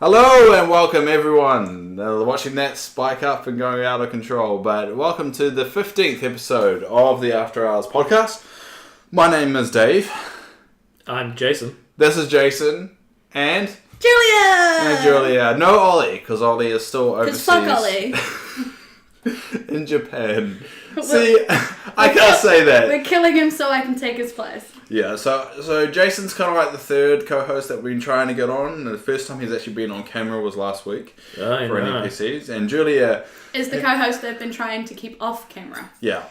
Hello and welcome everyone. Watching that spike up and going out of control. But welcome to the 15th episode of the After Hours Podcast. My name is Dave. I'm Jason. This is Jason and Julia. No Oli, because Oli is still overseas. Because fuck Oli. In Japan. See, I can't say that. We're killing him so I can take his place. Yeah, so Jason's kind of like the third co-host that we've been trying to get on. The first time he's actually been on camera was last week for NPCs. And Julia is the co-host they've been trying to keep off camera. Yeah.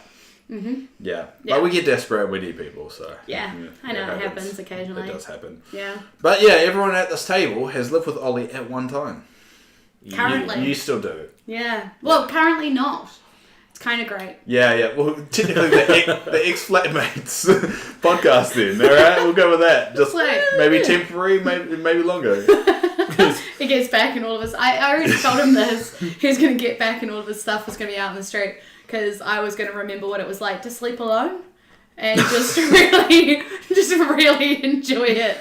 Mm-hmm. Yeah. But we get desperate and we need people, so... Yeah, I know it happens occasionally. It does happen. Yeah. But yeah, everyone at this table has lived with Oli at one time. Currently. You still do. Yeah. Well, currently not. It's kind of great. Yeah. Well, technically the ex-flatmates podcast then, alright? We'll go with that. Just maybe temporary, maybe longer. He gets back and all of his... I already told him this. He was going to get back and all of his stuff was going to be out in the street because I was going to remember what it was like to sleep alone and just really enjoy it.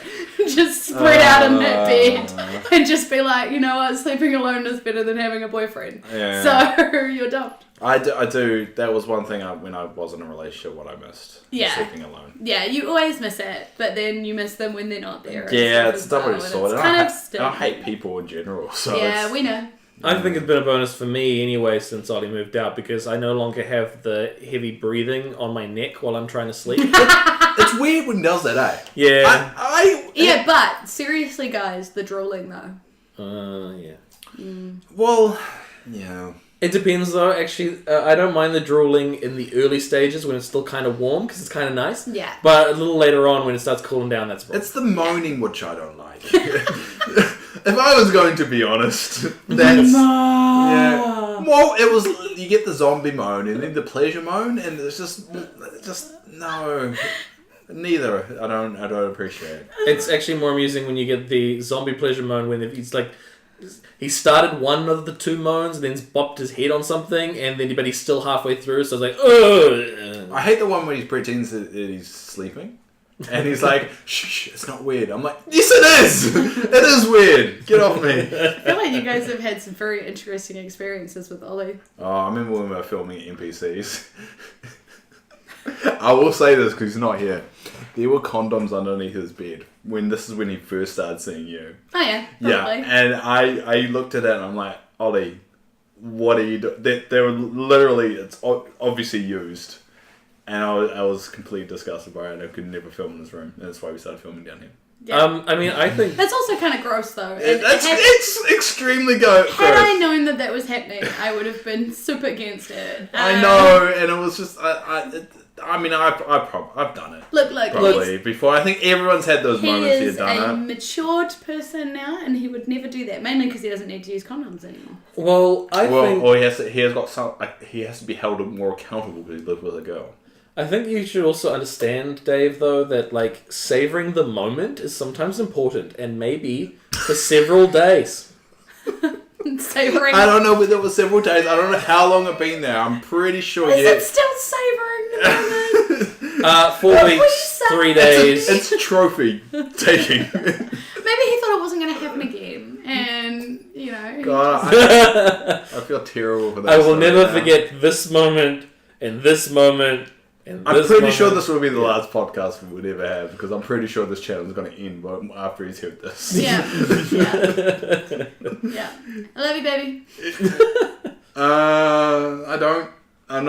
Just spread out in that bed and just be like, you know what, sleeping alone is better than having a boyfriend. Yeah. So you're dumped. I do. That was one thing when I was in a relationship, what I missed. Yeah. Sleeping alone. Yeah, you always miss it, but then you miss them when they're not there. Yeah, it's double sword. I hate people in general. So yeah, we know. I think it's been a bonus for me anyway since Oli moved out because I no longer have the heavy breathing on my neck while I'm trying to sleep. It's weird when he does that, eh? Yeah. Yeah, but seriously, guys, the drooling though. Yeah. Well, yeah. It depends though, actually. I don't mind the drooling in the early stages when it's still kind of warm because it's kind of nice. Yeah. But a little later on when it starts cooling down, that's a problem. It's the moaning which I don't like. If I was going to be honest, that's... Yeah. Well, it was... You get the zombie moan and then the pleasure moan and it's just no... Neither. I don't appreciate it. It's actually more amusing when you get the zombie pleasure moan when it's like... He started one of the two moans, then bopped his head on something, but he's still halfway through, so I was like, ugh. I hate the one where he pretends that he's sleeping. And he's like, shh, it's not weird. I'm like, yes it is! It is weird! Get off me. I feel like you guys have had some very interesting experiences with Oli. Oh, I remember when we were filming NPCs. I will say this because he's not here. There were condoms underneath his bed. This is when he first started seeing you. Oh yeah, probably. Yeah, and I looked at it and I'm like, Oli, what are you doing? They were literally, it's obviously used. And I was completely disgusted by it and I could never film in this room. And that's why we started filming down here. Yeah. I mean, I think... That's also kind of gross though. It's extremely gross. Had I known that was happening, I would have been super against it. I know, and it was just... I've done it. Look. Probably before. I think everyone's had those moments he's done it. He is a matured person now, and he would never do that. Mainly because he doesn't need to use condoms anymore. Well, I think... Or he has to be held more accountable because he lived with a girl. I think you should also understand, Dave, though, that, like, savouring the moment is sometimes important, and maybe for several days. Savouring? I don't know, but there were several days. I don't know how long I've been there. I'm pretty sure Is it still savouring the moment? 4 weeks, 3 days. It's trophy taking. Maybe he thought it wasn't going to happen again, and, you know... God, I feel terrible for that. I will never forget this moment, and this moment... I'm pretty sure this will be the last podcast we would ever have because I'm pretty sure this channel is going to end after he's heard this. Yeah. I love you, baby. I don't. I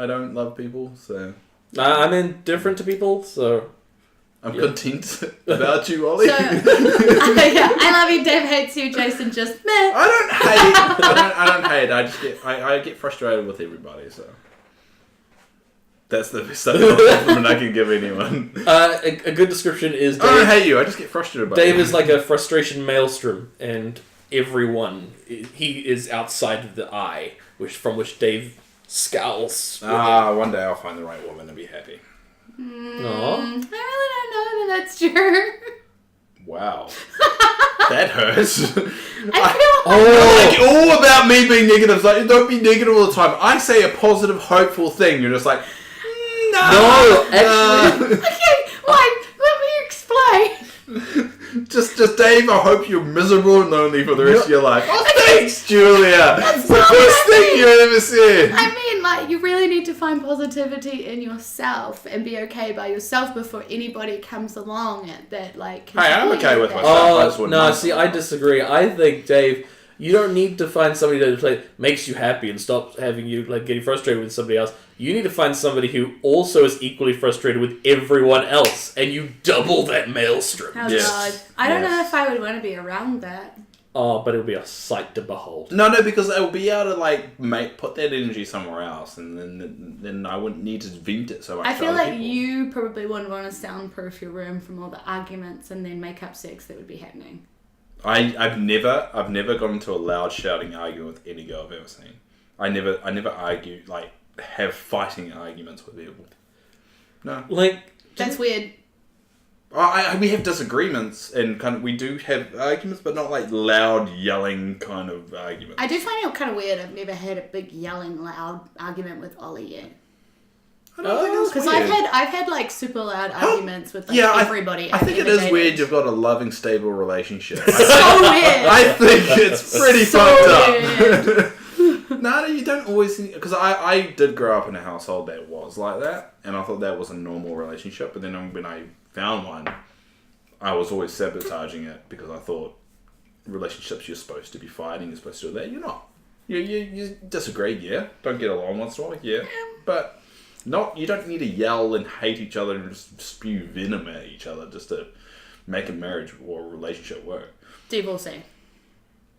don't love people, so. I'm indifferent to people, so. I'm content about you, Oli. So, I love you. Dave hates you. Jason just meh. I don't hate. I just get frustrated with everybody, so. That's the best compliment I can give anyone. A good description is... Dave, I don't hate you, I just get frustrated by Dave is like a frustration maelstrom, and everyone, he is outside of the eye, from which Dave scowls. One day I'll find the right woman and be happy. I really don't know that that's true. Wow. That hurts. I feel like all about me being negative. Like, don't be negative all the time. I say a positive, hopeful thing. You're just like, no, actually. Okay, wait, let me explain. Just Dave, I hope you're miserable and lonely for the rest of your life. Oh, thanks, Julia. That's the best thing you ever said. I mean, like, you really need to find positivity in yourself and be okay by yourself before anybody comes along that, like... Hey, I'm okay with myself. I disagree. I think, Dave, you don't need to find somebody that makes you happy and stops having you, like, getting frustrated with somebody else. You need to find somebody who also is equally frustrated with everyone else, and you double that maelstrom. Oh, God. I don't know if I would want to be around that. Oh, but it'll be a sight to behold. No, because they'll be able to, like, put that energy somewhere else, and then I wouldn't need to vent it so much. I feel like you probably wouldn't want to soundproof your room from all the arguments and then make up sex that would be happening. I've never got into a loud shouting argument with any girl I've ever seen. I never argue, like, have fighting arguments with people. No. Like... That's weird. We have disagreements and we do have arguments, but not like loud yelling kind of arguments. I do find it kind of weird. I've never had a big yelling loud argument with Ollie yet. I don't think it's because weird. I've had like super loud arguments with everybody. I think it is weird you've got a loving, stable relationship. So weird. I think it's pretty fucked up. No, you don't always... Because I did grow up in a household that was like that, and I thought that was a normal relationship, but then when I found one, I was always sabotaging it because I thought relationships you're supposed to be fighting, you're supposed to do that. You're not. You disagree, yeah. Don't get along once in a while, yeah. But you don't need to yell and hate each other and just spew venom at each other just to make a marriage or a relationship work. Divorcee.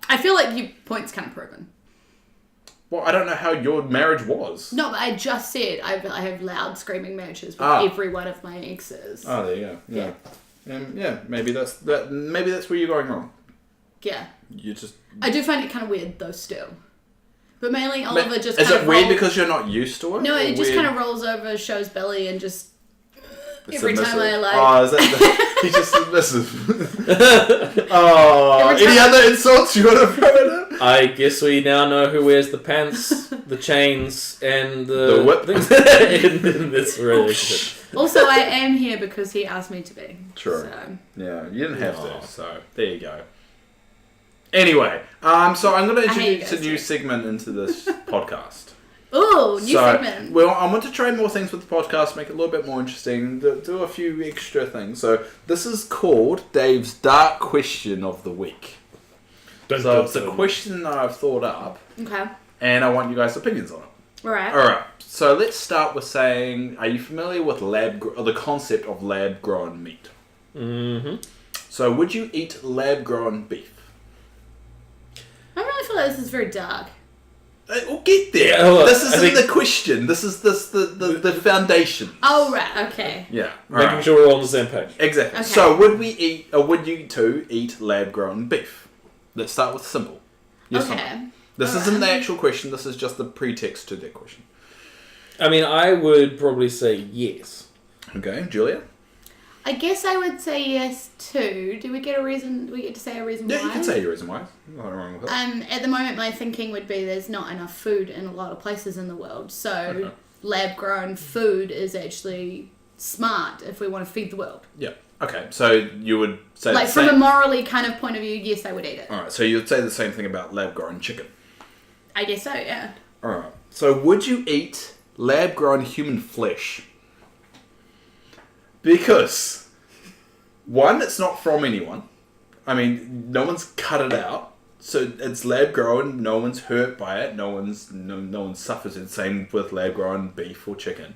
I feel like your point's kind of proven. Well, I don't know how your marriage was. No, but I just said I have loud screaming marriages with every one of my exes. Oh, there you go. Yeah. Maybe that's where you're going wrong. Yeah. You just... I do find it kind of weird though still. But mainly Oliver just Is kind of... it weird because you're not used to it? No, it just kind of rolls over, shows belly and just... Every time I like... Oh, is that he's just submissive. Any other insults you want to throw at him? I guess we now know who wears the pants, the chains, and the whip in this relationship. Also, I am here because he asked me to be. True. So. Yeah, you didn't have to, so there you go. Anyway, so I'm going to introduce a new segment into this podcast. Ooh, new segment. Well, I want to try more things with the podcast, make it a little bit more interesting, do a few extra things. So this is called Dave's Dark Question of the Week. So it's a question that I've thought up. Okay. And I want you guys' opinions on it. Alright. So let's start with saying, are you familiar with the concept of lab-grown meat? Mm-hmm. So would you eat lab-grown beef? I really feel like this is very dark. We'll get there. Yeah, this isn't the question. This is the foundation. Oh, right. Okay. Yeah. Making sure we're all on the same page. Exactly. Okay. So would you two eat lab-grown beef? Let's start with simple. Yes or no? This isn't the actual question. This is just the pretext to that question. I mean, I would probably say yes. Okay, Julia? I guess I would say yes too. Do we get a reason? Do we get to say a reason why? Yeah, you can say your reason why. Nothing wrong with it. At the moment, my thinking would be there's not enough food in a lot of places in the world. So lab-grown food is actually smart if we want to feed the world. Yeah. Okay, so you would say like from a morally kind of point of view, yes, I would eat it. Alright, so you would say the same thing about lab-grown chicken. I guess so, yeah. Alright, so would you eat lab-grown human flesh? Because, one, it's not from anyone. I mean, no one's cut it out. So it's lab-grown, no one's hurt by it, no one suffers it. Same with lab-grown beef or chicken.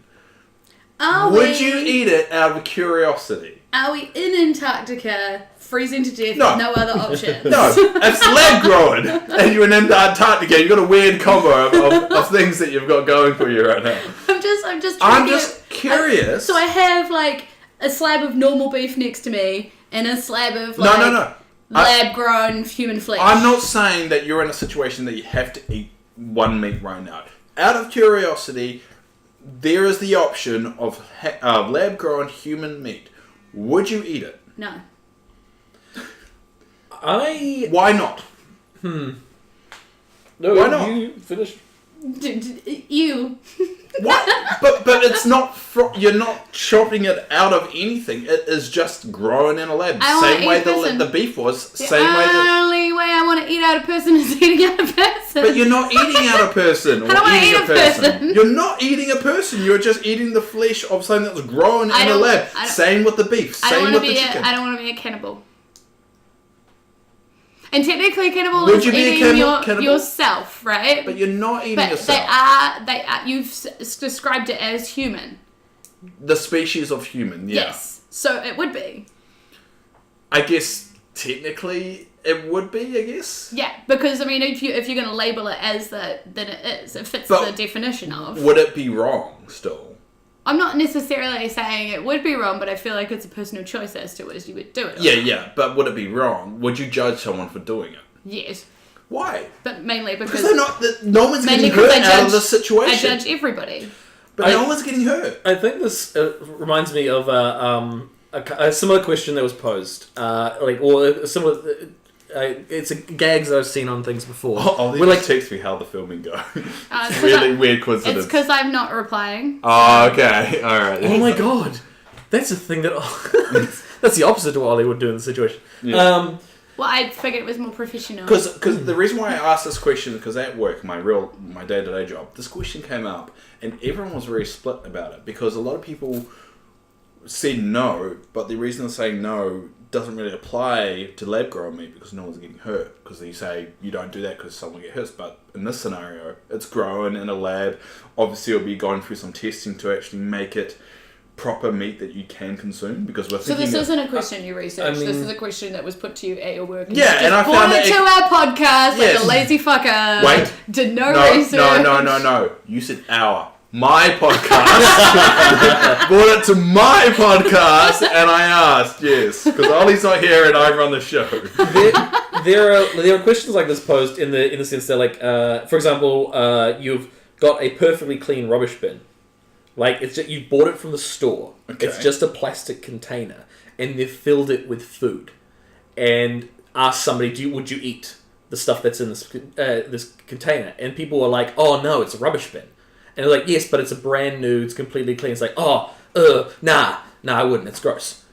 Would you eat it out of curiosity? Are we in Antarctica, freezing to death with no other options? No, it's lab-grown, and you're in Antarctica. You've got a weird combo of things that you've got going for you right now. I'm just curious. So I have like a slab of normal beef next to me, and a slab of like lab-grown human flesh. I'm not saying that you're in a situation that you have to eat one meat right now. Out of curiosity, there is the option of lab-grown human meat. Would you eat it? No. Why not? No, why not? You finish. You. What? But it's not. You're not chopping it out of anything. It is just grown in a lab. Same way the beef was. The only way I want to eat out a person is eating out a person. But you're not eating out a person. I don't want to eat a person. You're not eating a person. You're just eating the flesh of something that was grown in a lab. Same with the beef. Same with the chicken. I don't want to be a cannibal. And technically, cannibal Would is you be eating cannibal? yourself, right? But you're not eating but yourself. They are. You've described it as human. The species of human, yeah. Yes. So it would be. I guess technically it would be. I guess. Yeah, because I mean, if you're going to label it as that, then it is. It fits the definition of. Would it be wrong still? I'm not necessarily saying it would be wrong, but I feel like it's a personal choice as to as you would do it. Yeah, but would it be wrong? Would you judge someone for doing it? Yes. Why? But mainly because they're not. No one's getting hurt out of this situation. I judge everybody. But no one's getting hurt. I think this reminds me of a similar question that was posed, it's gags that I've seen on things before. Text me how the filming go. It's really weird coincidence. It's because I'm not replying. Oh, okay. Alright. Oh my god. That's a thing that... that's the opposite to what Ollie would do in the situation. Yeah. Well, I figured it was more professional. Because the reason why I asked this question is because at work, my day-to-day job, this question came up and everyone was very split about it because a lot of people said no, but the reason they're saying no doesn't really apply to lab-grown meat because no one's getting hurt. Because they say you don't do that because someone get hurt. But in this scenario, it's grown in a lab. Obviously, it'll be going through some testing to actually make it proper meat that you can consume. Because we're thinking. So this isn't a question you researched. This is a question that was put to you at your work. And yeah, and I found it to our podcast like a lazy fucker. Wait, did no research. No. You said our. My podcast. Brought it to my podcast, and I asked, yes, because Ollie's not here and I run the show. There are questions like this posed in the sense that, like, for example, you've got a perfectly clean rubbish bin, like it's just, you bought it from the store. Okay. It's just a plastic container, and they've filled it with food, and asked somebody, would you eat the stuff that's in this container? And people were like, oh no, it's a rubbish bin. And they're like, yes, but it's a brand new, it's completely clean. It's like, nah, I wouldn't, it's gross.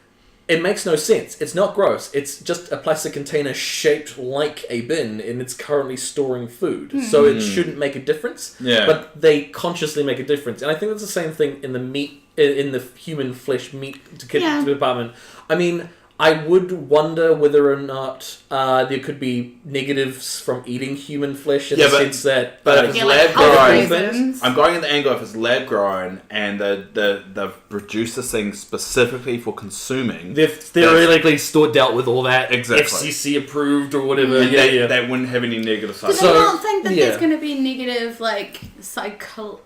It makes no sense. It's not gross. It's just a plastic container shaped like a bin, and it's currently storing food. So it shouldn't make a difference. Yeah. But they consciously make a difference. And I think that's the same thing in the human flesh meat department. I mean, I would wonder whether or not there could be negatives from eating human flesh in the sense that... But if it's lab-grown, I'm going in the angle if it's lab-grown and they've produced this thing specifically for consuming... They've theoretically dealt with all that, FCC approved or whatever. They wouldn't have any negative side effects. But I don't think that there's going to be negative, like, psychological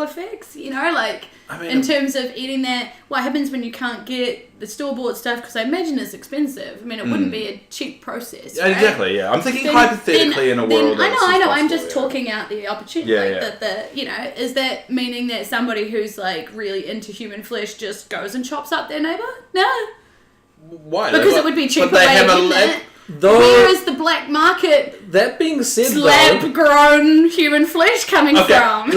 effects, you know, like... I mean, in terms of eating that, what happens when you can't get the store-bought stuff? Because I imagine it's expensive. I mean, it wouldn't be a cheap process. Right? Exactly. Yeah, I'm thinking hypothetically in a world. I know. I'm just talking out the opportunity. Is that meaning that somebody who's like really into human flesh just goes and chops up their neighbour? No. Why? Because it would be cheaper. But they have where is the black market? That being said, lab-grown human flesh coming from?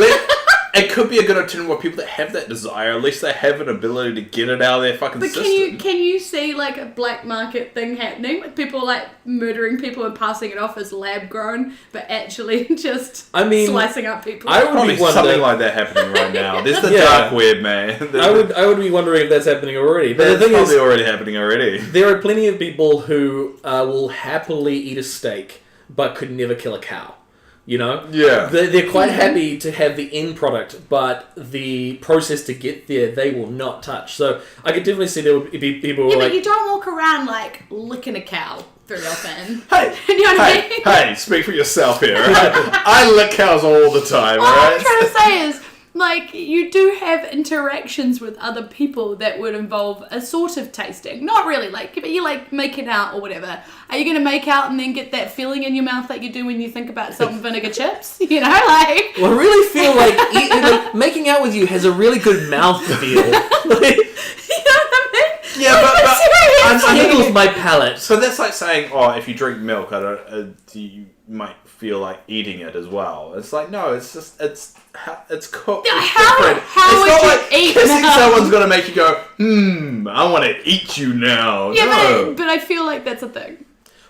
It could be a good alternative where people that have that desire, at least they have an ability to get it out of their fucking system. But can you see like a black market thing happening with people like murdering people and passing it off as lab grown, but actually just slicing up people? I would probably something like that happening right now. There's the dark web, man. I would be wondering if that's happening already. But the thing is, probably already happening already. There are plenty of people who will happily eat a steak, but could never kill a cow. You know? Yeah. They're quite happy to have the end product, but the process to get there, they will not touch. So I could definitely see there would be people who are like... but you don't walk around, like, licking a cow very often. Hey! You know what I mean? Hey, speak for yourself here, right? I lick cows all the time, all right? I'm trying to say is, like, you do have interactions with other people that would involve a sort of tasting. Not really, like, if you, like, making out or whatever. Are you going to make out and then get that feeling in your mouth like you do when you think about salt and vinegar chips? You know, like... Well, I really feel like making out with you has a really good mouth feel. You know what I mean? Yeah, tickles my palate. So that's like saying, if you drink milk, you might feel like eating it as well. It's like, no, it's just, it's cooked. Yeah, it's how different. would It's not you like eat kissing milk? someone's gonna make you go, I want to eat you now. Yeah, No. but I feel like that's a thing.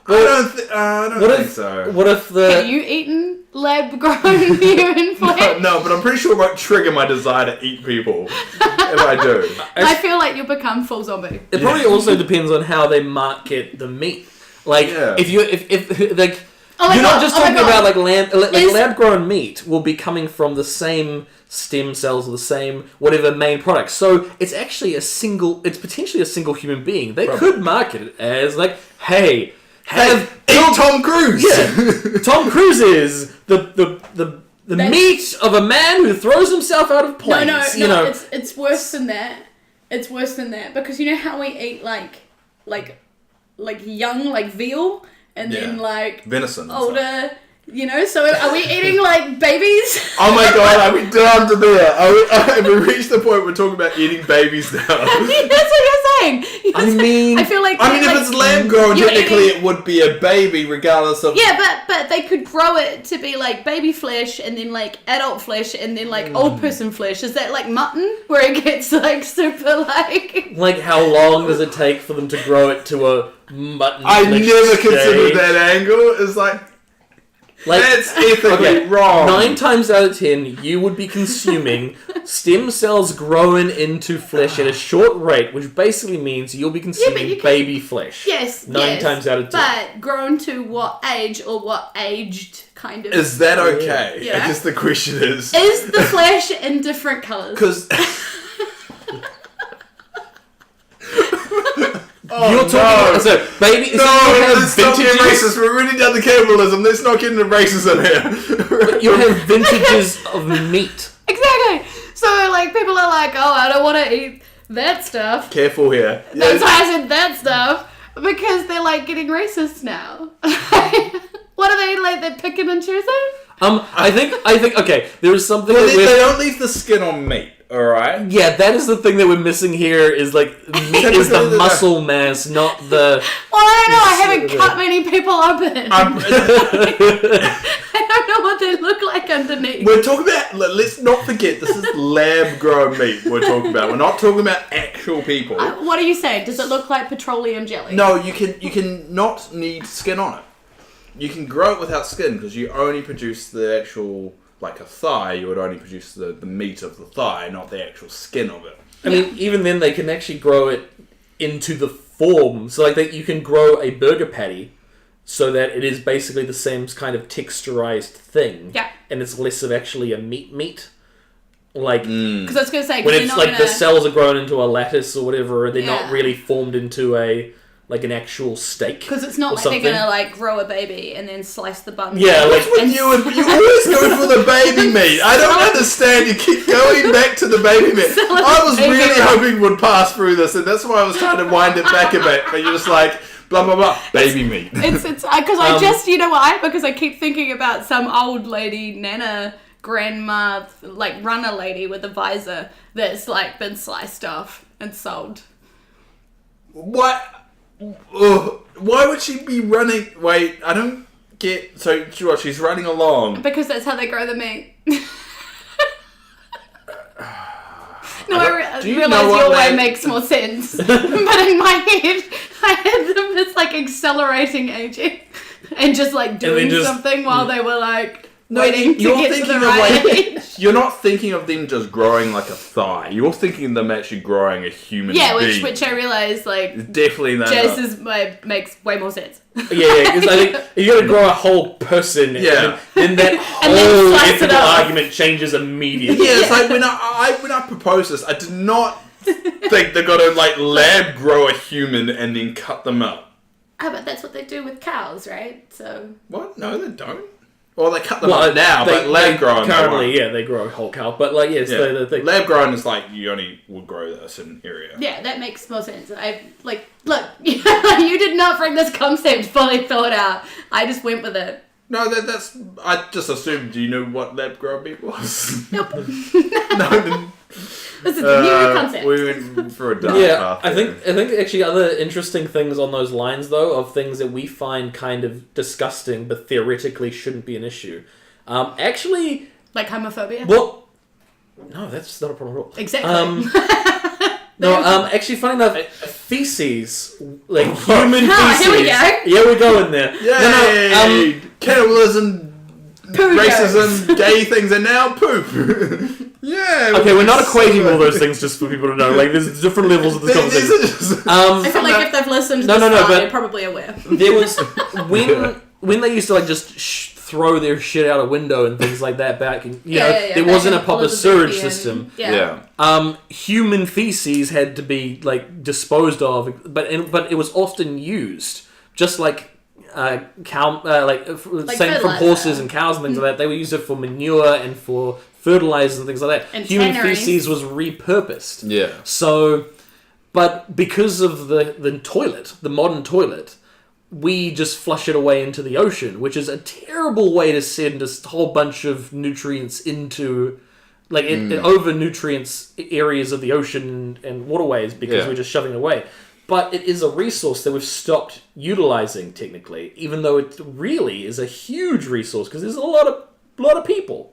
I don't think so. What if Have you eaten lab-grown human flesh? No, but I'm pretty sure it won't trigger my desire to eat people if I do. I feel like you'll become full zombie. It probably also depends on how they market the meat. Like, if you're not just talking about like lab-grown meat will be coming from the same stem cells or the same whatever main product. So it's actually it's potentially a single human being. They could market it as like, hey, eat Tom Cruise. Yeah, Tom Cruise is the meat of a man who throws himself out of planes. No, it's worse than that. It's worse than that because you know how we eat like young veal and then venison, older. So are we eating like babies? Oh my god, are we down to there? Have we reached the point we're talking about eating babies now? That's what you're saying. I feel like if it's lamb grown, technically it would be a baby regardless of... Yeah, but they could grow it to be like baby flesh and then like adult flesh and then like old person flesh. Is that like mutton where it gets like super like... Like how long does it take for them to grow it to a mutton? I never considered that angle. It's like that's ethically wrong. 9 times out of 10, you would be consuming stem cells grown into flesh at a short rate, which basically means you'll be consuming baby flesh. Yes, 9 times out of 10. But grown to what age or what aged kind of... Is that okay? Yeah. I guess the question is the flesh in different colours? Because... You're talking about... So, baby... let's not get racist. We're really done the cannibalism. Let's not get into racism here. You have vintages of meat. Exactly. So, people are like, I don't want to eat that stuff. Careful here. That's why I said that stuff. Because they're, getting racist now. What are they, they're picking and choosing? I think, okay, there is something... Well, they don't leave the skin on meat. Alright. Yeah, that is the thing that we're missing here is meat is the muscle mass, not the... Well, I don't know, I haven't cut many people open. I don't know what they look like underneath. We're talking about, let's not forget, this is lab-grown meat we're talking about. We're not talking about actual people. What are you saying? Does it look like petroleum jelly? No, you can not need skin on it. You can grow it without skin because you only produce the actual... Like a thigh, you would only produce the meat of the thigh, not the actual skin of it. I mean, even then, they can actually grow it into the form. So, you can grow a burger patty so that it is basically the same kind of texturized thing. Yeah. And it's less of actually a meat. Because I was going to say... When it's the cells are grown into a lattice or whatever, they're not really formed into an actual steak. Because it's not they're going to grow a baby and then slice the bun. Yeah, what's with you always go for the baby meat. I don't understand. You keep going back to the baby meat. I was really hoping would pass through this, and that's why I was trying to wind it back a bit. But you're just like, blah, blah, blah, baby meat. It's because I just, you know why? Because I keep thinking about some old lady, Nana, grandma, runner lady with a visor that's, been sliced off and sold. What? Why would she be running? Wait, I don't get... So, she's running along. Because that's how they grow the meat. No, I realise your way makes more sense. But in my head, I had them as accelerating aging. And just doing something while they were waiting to get to the right age. You're not thinking of them just growing a thigh. You're thinking of them actually growing a human being. Yeah, which I realise, definitely Jace's makes way more sense. Yeah, because I think you got to grow a whole person. Yeah. Then that whole ethical argument changes immediately. Yeah, it's when I proposed this, I did not think they're going to lab grow a human and then cut them up. But that's what they do with cows, right? So. What? No, they don't. Well, they cut them up now, but lab grown... Currently, they grow a whole cow. But, the thing. Lab grown is you only would grow a certain area. Yeah, that makes more sense. Look, you did not bring this concept fully thought out. I just went with it. No, that's. I just assumed you knew what lab grown meat was. Nope. No. This is a new concept. We went for a dark path. I think actually other interesting things on those lines though of things that we find kind of disgusting but theoretically shouldn't be an issue. Actually, like homophobia. Well, no, that's not a problem at all. Exactly. Actually, funny enough, feces, like human feces. Here we go. Yeah, we're going there. Yay! Cannibalism, Poo racism, gay things, and now poop. Yeah. Okay, we're not equating all those things just for people to know. Like, there's different levels of this conversation. I feel like if they've listened to this far, they're probably aware. There was when they used to like just throw their shit out a window and things like that back, and there wasn't a proper sewage system. Human feces had to be like disposed of, but it was often used, just like cow, same from horses and cows and things like that. They were used it for manure and for fertilizers and things like that. And human tanneries. feces was repurposed. Yeah. So, but because of the toilet, the modern toilet, we just flush it away into the ocean, which is a terrible way to send a whole bunch of nutrients into, like, it over nutrients areas of the ocean and waterways because we're just shoving it away. But it is a resource that we've stopped utilizing technically, even though it really is a huge resource because there's a lot of people.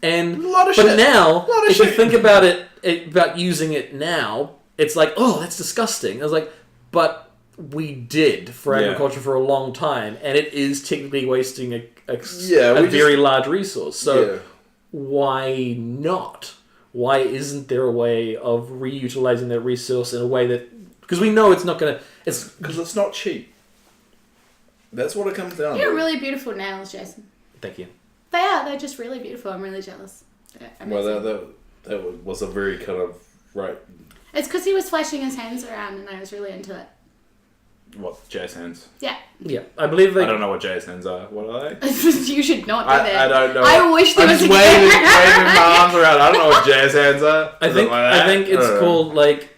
And a lot of shit. Now, if you think about about using it now, it's like, oh, that's disgusting. I was like, but we did for agriculture for a long time, and it is technically wasting a very large resource. So why not? Why isn't there a way of reutilizing that resource in a way that... Because we know it's not going to... Because it's not cheap. That's what it comes down to. You have really beautiful nails, Jason. Thank you. They are. They're just really beautiful. I'm really jealous. Well, that was a very kind of... Right. It's because he was flashing his hands around and I was really into it. What, jazz hands? Yeah. Yeah, I believe they... I don't know what jazz hands are. What are they? You should not do that. I don't know. I wish there was just waving my arms around. I don't know what jazz hands are. I think it's called like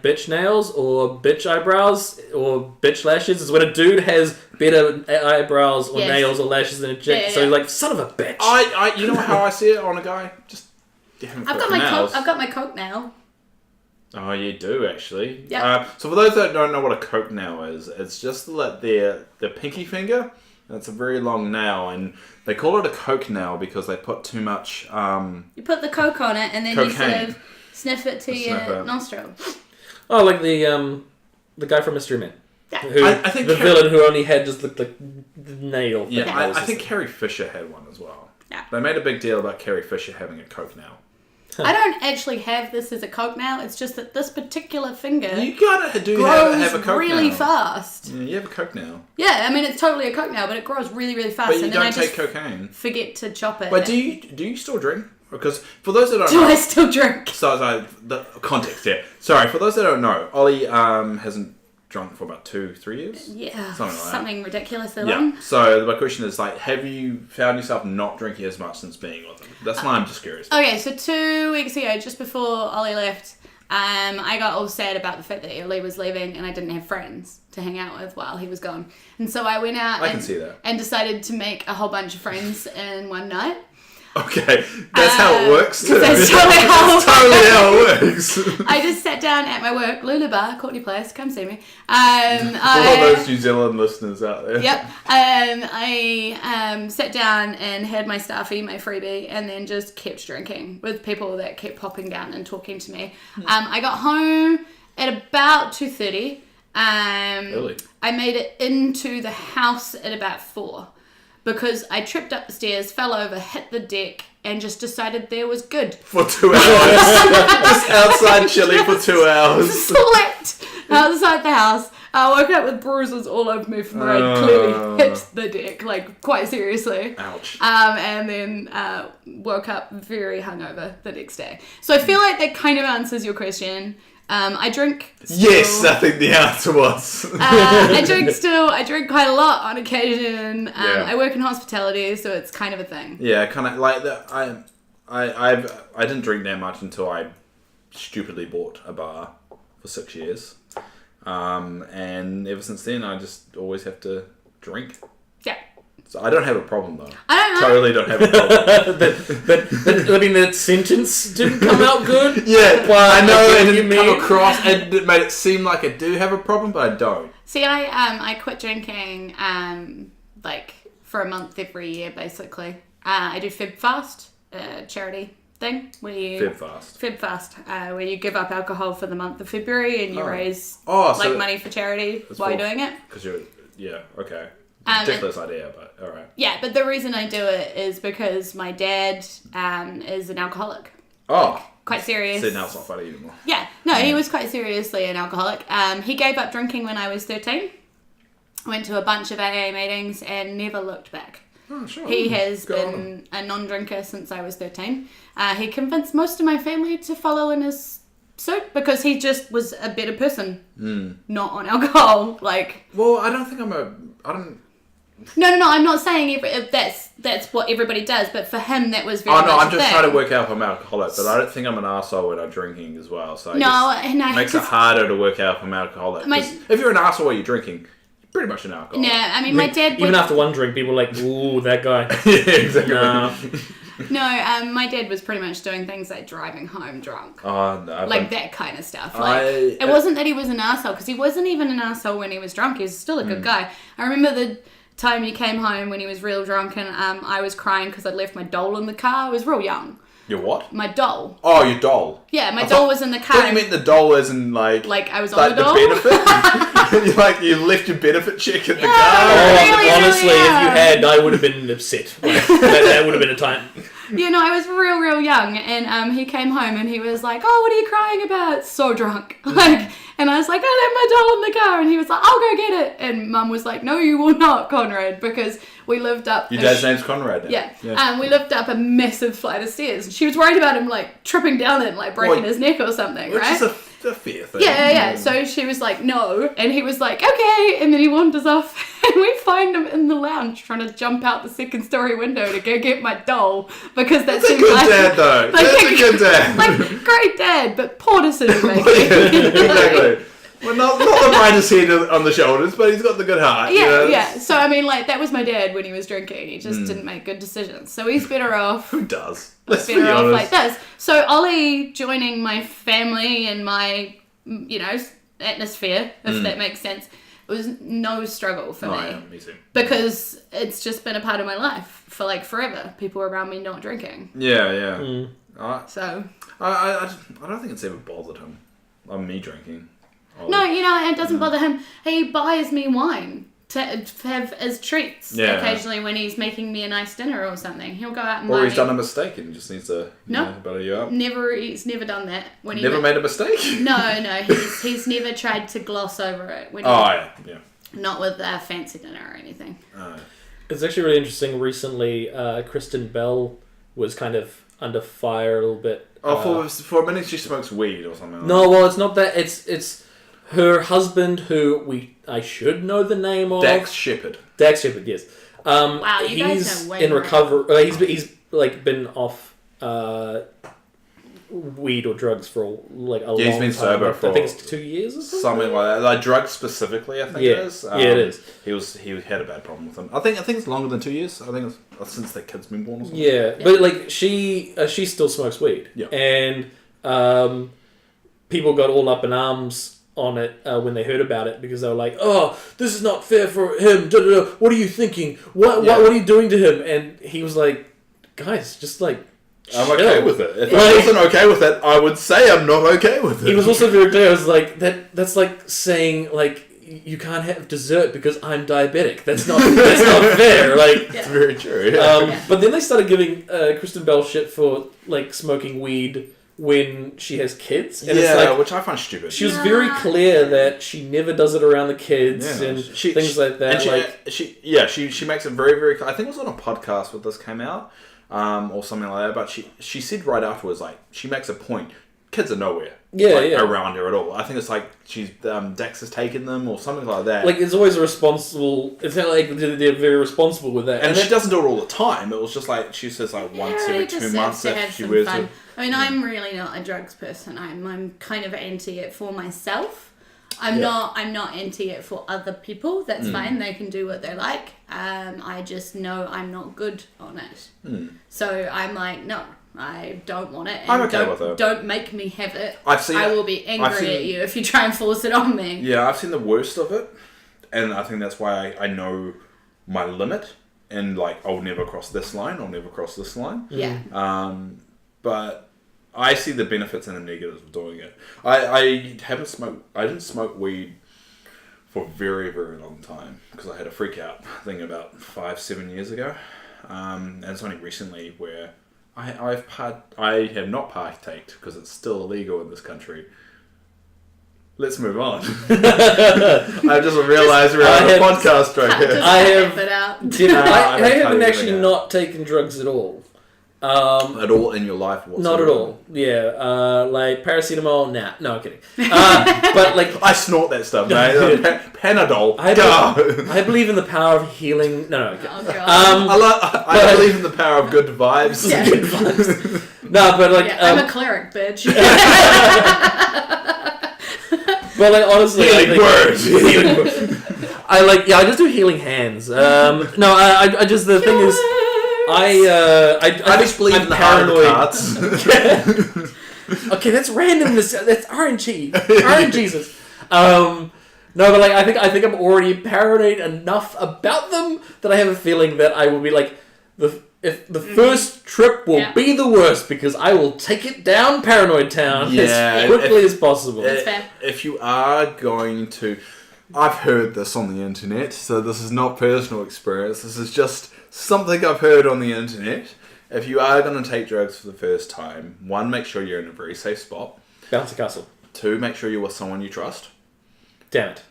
bitch nails or bitch eyebrows or bitch lashes. Is when a dude has better eyebrows or nails or lashes than a chick. So he's like, son of a bitch. You know how I see it on a guy? Just I've got my coke now. Oh, you do actually. Yeah. So for those that don't know what a coke nail is, it's just like their pinky finger. It's a very long nail, and they call it a coke nail because they put too much. You put the coke on it, and then you sort of sniff it to your nostril. Oh, like the guy from Mystery Men. Yeah. Who, I think the villain who only had just the nail. Yeah, I think Carrie Fisher had one as well. Yeah. They made a big deal about Carrie Fisher having a coke nail. I don't actually have this as a coke nail. It's just that this particular finger you gotta have a coke really nail. fast. Yeah, you have a coke nail. Yeah, I mean it's totally a coke nail, but it grows really, really fast. But you and don't then I take just cocaine. Forget to chop it. But do you still drink? Because for those that don't do know, I still drink? So the context here. Sorry, for those that don't know, Ollie hasn't drunk for about 2-3 years. Yeah, something ridiculously long. Yeah. So my question is like, have you found yourself not drinking as much since being with him? That's why I'm just curious. Okay, so 2 weeks ago, just before Ollie left, I got all sad about the fact that Ollie was leaving and I didn't have friends to hang out with while he was gone. And so I went out and decided to make a whole bunch of friends in one night. Okay, that's how it works too. That's totally how it works. I just sat down at my work, Lulu Bar, Courtney Place, come see me. All those New Zealand listeners out there. Yep. I sat down and had my staffy, my freebie, and then just kept drinking with people that kept popping down and talking to me. I got home at about 2:30. Early. I made it into the house at about 4. Because I tripped up the stairs, fell over, hit the deck, and just decided there was good. For 2 hours. Just outside chilling for 2 hours. Slept outside the house. I woke up with bruises all over me from where I clearly hit the deck, like, quite seriously. Ouch. And then woke up very hungover the next day. So I feel like that kind of answers your question. I drink still. Yes, I think the answer was. I drink quite a lot on occasion. I work in hospitality, so it's kind of a thing. Yeah, kind of like that. I didn't drink that much until I stupidly bought a bar for 6 years. And ever since then, I just always have to drink. Yeah. So I don't have a problem though. I don't know. Totally don't have a problem. I mean, that sentence didn't come out good. Yeah, But I know I it get what you didn't come mean. across. It made it seem like I do have a problem, but I don't. See, I quit drinking like for a month every year basically. I do Fib Fast, charity thing where you Fib Fast, where you give up alcohol for the month of February and you raise money for charity while you're doing it. Because okay. Ridiculous idea, but all right. Yeah, but the reason I do it is because my dad is an alcoholic. Oh. Quite serious. See, now it's not funny anymore. Yeah. No, he was quite seriously an alcoholic. He gave up drinking when I was 13. Went to a bunch of AA meetings and never looked back. Oh, sure. He has been a non-drinker since I was 13. He convinced most of my family to follow in his suit because he just was a better person. Not on alcohol. Well, I don't think No, I'm not saying that's what everybody does, but for him that was very much I'm a just thing. trying to work out if I'm alcoholic, but I don't think I'm an arsehole when I'm drinking as well, so it makes it 'cause- harder to work out if I'm alcoholic. 'Cause if you're an arsehole while you're drinking, you're pretty much an alcoholic. Yeah, I mean, my dad... Even after one drink, people are like, ooh, that guy. Yeah, exactly. Nah. No, my dad was pretty much doing things like driving home drunk. Oh, no. Like that kind of stuff. It wasn't that he was an arsehole, because he wasn't even an arsehole when he was drunk. He was still a good guy. I remember the time he came home when he was real drunk and I was crying because I'd left my doll in the car. I was real young. Your what? My doll. Oh, your doll. Yeah, my doll was in the car. What do you mean the doll isn't like I was on the doll? The benefit? you left your benefit check in the car? Really, honestly, really, if you had, I would have been upset. That would have been a time. You know, I was real young, and he came home and he was like, "Oh, what are you crying about?" So drunk, and I was like, "I left my doll in the car," and he was like, "I'll go get it," and Mum was like, "No, you will not, Conrad," because we lived up. Your dad's name's Conrad now. Yeah. We lived up a massive flight of stairs. She was worried about him tripping down it and breaking his neck or something, which right? is a fair thing. Yeah. So she was like, "No," and he was like, "Okay," and then he wanders off, and we find him in the lounge trying to jump out the second-story window to go get my doll because that's a good dad, though. That's a good dad. Great dad, but poor decision making. Exactly. Well, not the brightest head on the shoulders, but he's got the good heart. Yeah. So I mean, that was my dad when he was drinking. He just didn't make good decisions. So he's better off. Who does? Let's better be off honest. like this. So Ollie joining my family and my, atmosphere, if that makes sense, was no struggle for me. Yeah, me too. Because it's just been a part of my life for forever. People around me not drinking. Yeah. So. I don't think it's ever bothered him. Me drinking. No, it doesn't bother him. He buys me wine to have as treats occasionally when he's making me a nice dinner or something. He'll go out and buy Or he's done a mistake and he just needs to butter you up. He's never done that. When he never made a mistake? No, he's never tried to gloss over it. Yeah. Not with a fancy dinner or anything. It's actually really interesting. Recently, Kristen Bell was kind of under fire a little bit. For a minute she smokes weed or something like No, well, it's not that. It's her husband, who I should know the name of. Dax Shepard, yes. Wow, you guys he's know way in more. recovery. He's been off weed or drugs for a long he's been time. sober for I think it's 2 years or something like that. Drugs specifically, I think it is. It is. He had a bad problem with them. I think it's longer than 2 years. I think it's since the kid's been born or something. Yeah, but she still smokes weed. Yeah. And people got all up in arms on it when they heard about it because they were like, "Oh, this is not fair for him. Da, da, da. What are you thinking? What are you doing to him?" And he was like, "Guys, just I'm chill." okay with it. If I wasn't okay with it, I would say I'm not okay with it. He was also very clear. I was like, that's like saying you can't have dessert because I'm diabetic. That's not fair. It's very true. Yeah. But then they started giving Kristen Bell shit for smoking weed when she has kids, and it's which I find stupid. She was very clear that she never does it around the kids and things like that. And she makes it very, very clear. I think it was on a podcast when this came out, or something like that. But she said right afterwards, she makes a point. Kids are nowhere. Around her at all. I think it's she's Dax has taken them or something like that. It's always a responsible. It's not like they're very responsible with that, and she doesn't do it all the time. It was just she says once every 2 months if she wears it. I mean, I'm really not a drugs person. I'm kind of anti it for myself. I'm not anti it for other people. That's fine. They can do what they like. I just know I'm not good on it. So I'm like, no, I don't want it. And I'm okay with it. Don't make me have it. I will be angry at you if you try and force it on me. Yeah, I've seen the worst of it, and I think that's why I know my limit, and like I'll never cross this line. I'll never cross this line. Yeah. But I see the benefits and the negatives of doing it. I didn't smoke weed for a very, very long time because I had a freak out thing about 5-7 years ago. And it's only recently where I have not partaked because it's still illegal in this country. Let's move on. I just realised we're on a podcast right here. I haven't actually not taken drugs at all. At all in your life whatsoever? Not at all. Yeah. Like paracetamol, nah. No, I'm kidding. But like I snort that stuff, mate. Panadol. I believe in the power of healing. No, okay. Oh, God. I believe in the power of good vibes. Yeah. Good vibes. No, but like I'm a cleric, bitch. But like honestly, healing words. I just do healing hands. I just the thing is. I just believe in the paranoid. Okay, that's randomness. That's RNG. RNGesus. No, but like I think I'm already paranoid enough about them that I have a feeling that I will be like if the first trip will be the worst because I will take it down Paranoid Town as quickly as possible. That's fair. If you are going to, I've heard this on the internet, so this is not personal experience. This is just something I've heard on the internet. If you are going to take drugs for the first time, 1, make sure you're in a very safe spot. Bouncy castle. 2, make sure you're with someone you trust. Damn it.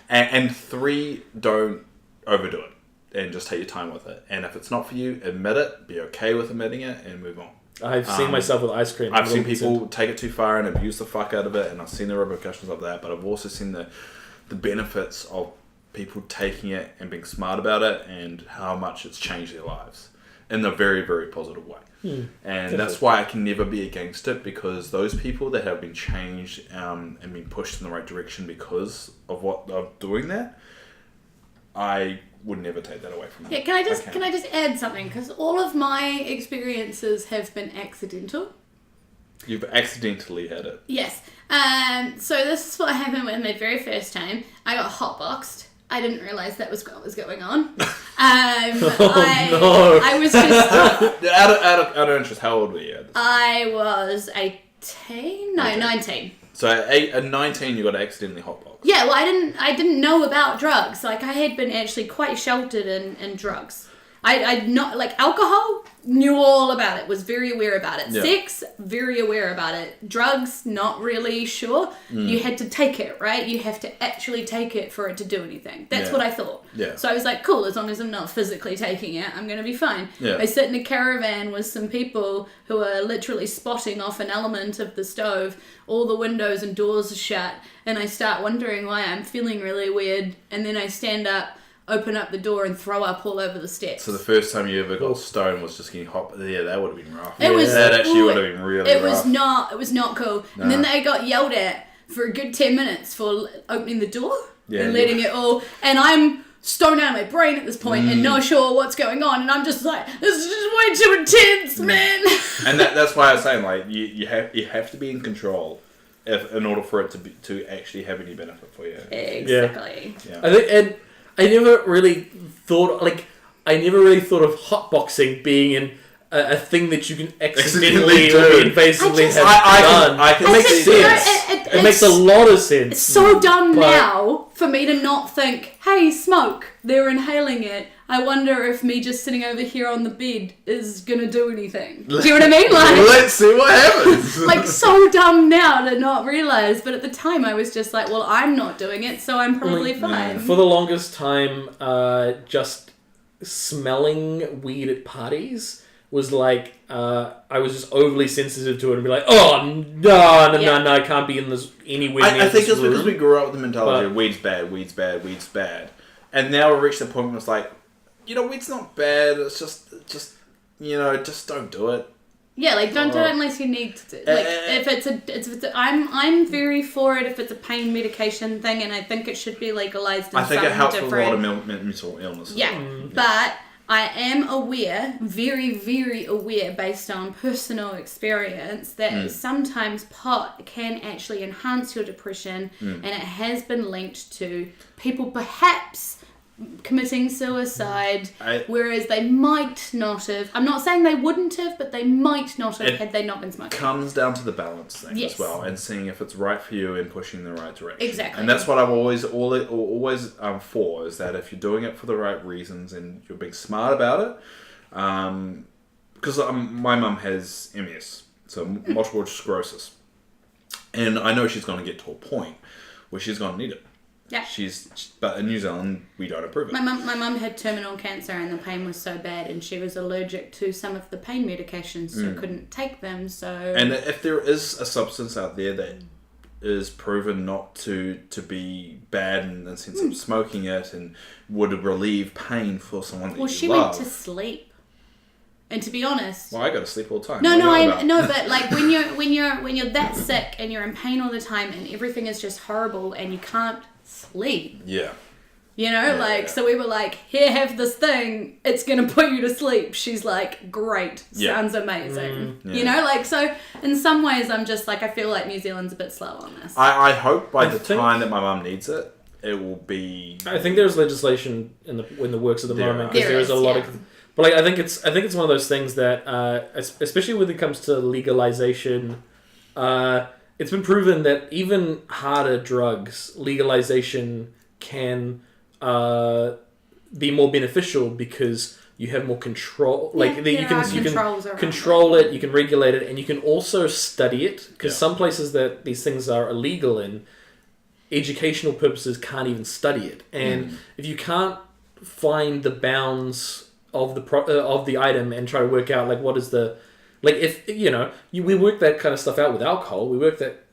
And 3, don't overdo it. And just take your time with it. And if it's not for you, admit it. Be okay with admitting it and move on. I've seen myself with ice cream. I've seen people take it too far and abuse the fuck out of it, and I've seen the repercussions of that. But I've also seen the benefits of people taking it and being smart about it, and how much it's changed their lives in a very, very positive way. And definitely. That's why I can never be against it, because those people that have been changed and been pushed in the right direction because of doing that, I would never take that away from them. Yeah, can I just add something? Because all of my experiences have been accidental. You've accidentally had it. Yes. So this is what happened with my very first time. I got hotboxed. I didn't realise that was what was going on. No. I was just... out of interest, how old were you? I was 18? No, 19. So at 19 you got accidentally hotboxed. Yeah, well, I didn't know about drugs. Like, I had been actually quite sheltered in drugs. I'd not, like, alcohol, knew all about it, was very aware about it. Yeah. Sex, very aware about it. Drugs, not really sure. You had to take it, right? You have to actually take it for it to do anything. That's what I thought. Yeah. So I was like, cool, as long as I'm not physically taking it, I'm going to be fine. Yeah. I sit in a caravan with some people who are literally spotting off an element of the stove. All the windows and doors are shut. And I start wondering why I'm feeling really weird. And then I stand up, open up the door, and throw up all over the steps. So the first time you ever got stoned was just getting hot. Yeah, that would have been rough. It was, that actually would have been really rough. It was not cool. No. And then I got yelled at for a good 10 minutes for opening the door and letting it all. And I'm stoned out of my brain at this point and not sure what's going on. And I'm just like, this is just way too intense, man. And that's why I was saying, like, you have to be in control in order for it to actually have any benefit for you. Exactly. Yeah. I think, and I never really thought of hotboxing being in a thing that you can accidentally or invasively have done. It makes sense. It makes a lot of sense. It's so dumb now for me to not think, hey, smoke, they're inhaling it. I wonder if me just sitting over here on the bed is going to do anything. Do you know what I mean? Like, let's see what happens. Like, so dumb now to not realise. But at the time, I was just like, well, I'm not doing it, so I'm probably fine. For the longest time, just smelling weed at parties was like, I was just overly sensitive to it and be like, oh, no, I can't be in this anywhere near I think this it's because room. we grew up with the mentality of weed's bad. And now we've reached the point where it's like, weed's not bad, it's just don't do it. Yeah, like don't do it unless you need to. Like I'm very for it if it's a pain medication thing, and I think it should be legalized. I think it helps with a lot of mental illness. Yeah, but I am aware, very, very aware, based on personal experience, that sometimes pot can actually enhance your depression, and it has been linked to people perhaps committing suicide, whereas they might not have. I'm not saying they wouldn't have, but they might not have had they not been smoking. It comes down to the balance thing as well, and seeing if it's right for you and pushing in the right direction. Exactly. And that's what I'm always for, is that if you're doing it for the right reasons and you're being smart about it, because my mum has MS, so multiple sclerosis, and I know she's going to get to a point where she's going to need it. Yeah. But in New Zealand, we don't approve it. My mum had terminal cancer and the pain was so bad, and she was allergic to some of the pain medications, so couldn't take them. So. And if there is a substance out there that is proven not to be bad in the sense of smoking it and would relieve pain for someone that you love. Well, she went to sleep. And to be honest, well, I go to sleep all the time. No, but like when you're that sick and you're in pain all the time and everything is just horrible and you can't sleep. Yeah. You know, so we were like, here, have this thing. It's going to put you to sleep. She's like, great. Sounds amazing. You know, so in some ways I'm just like, I feel like New Zealand's a bit slow on this. I hope by the time that my mum needs it, it will be... I think there's legislation in the works at the moment. Because there is a lot of... But I think it's one of those things that, especially when it comes to legalization, it's been proven that even harder drugs, legalization can be more beneficial because you have more control. You can control it, you can regulate it, and you can also study it. Because some places that these things are illegal in, educational purposes can't even study it. And if you can't find the bounds of the item and try to work out what is the if we work that kind of stuff out with alcohol. We work that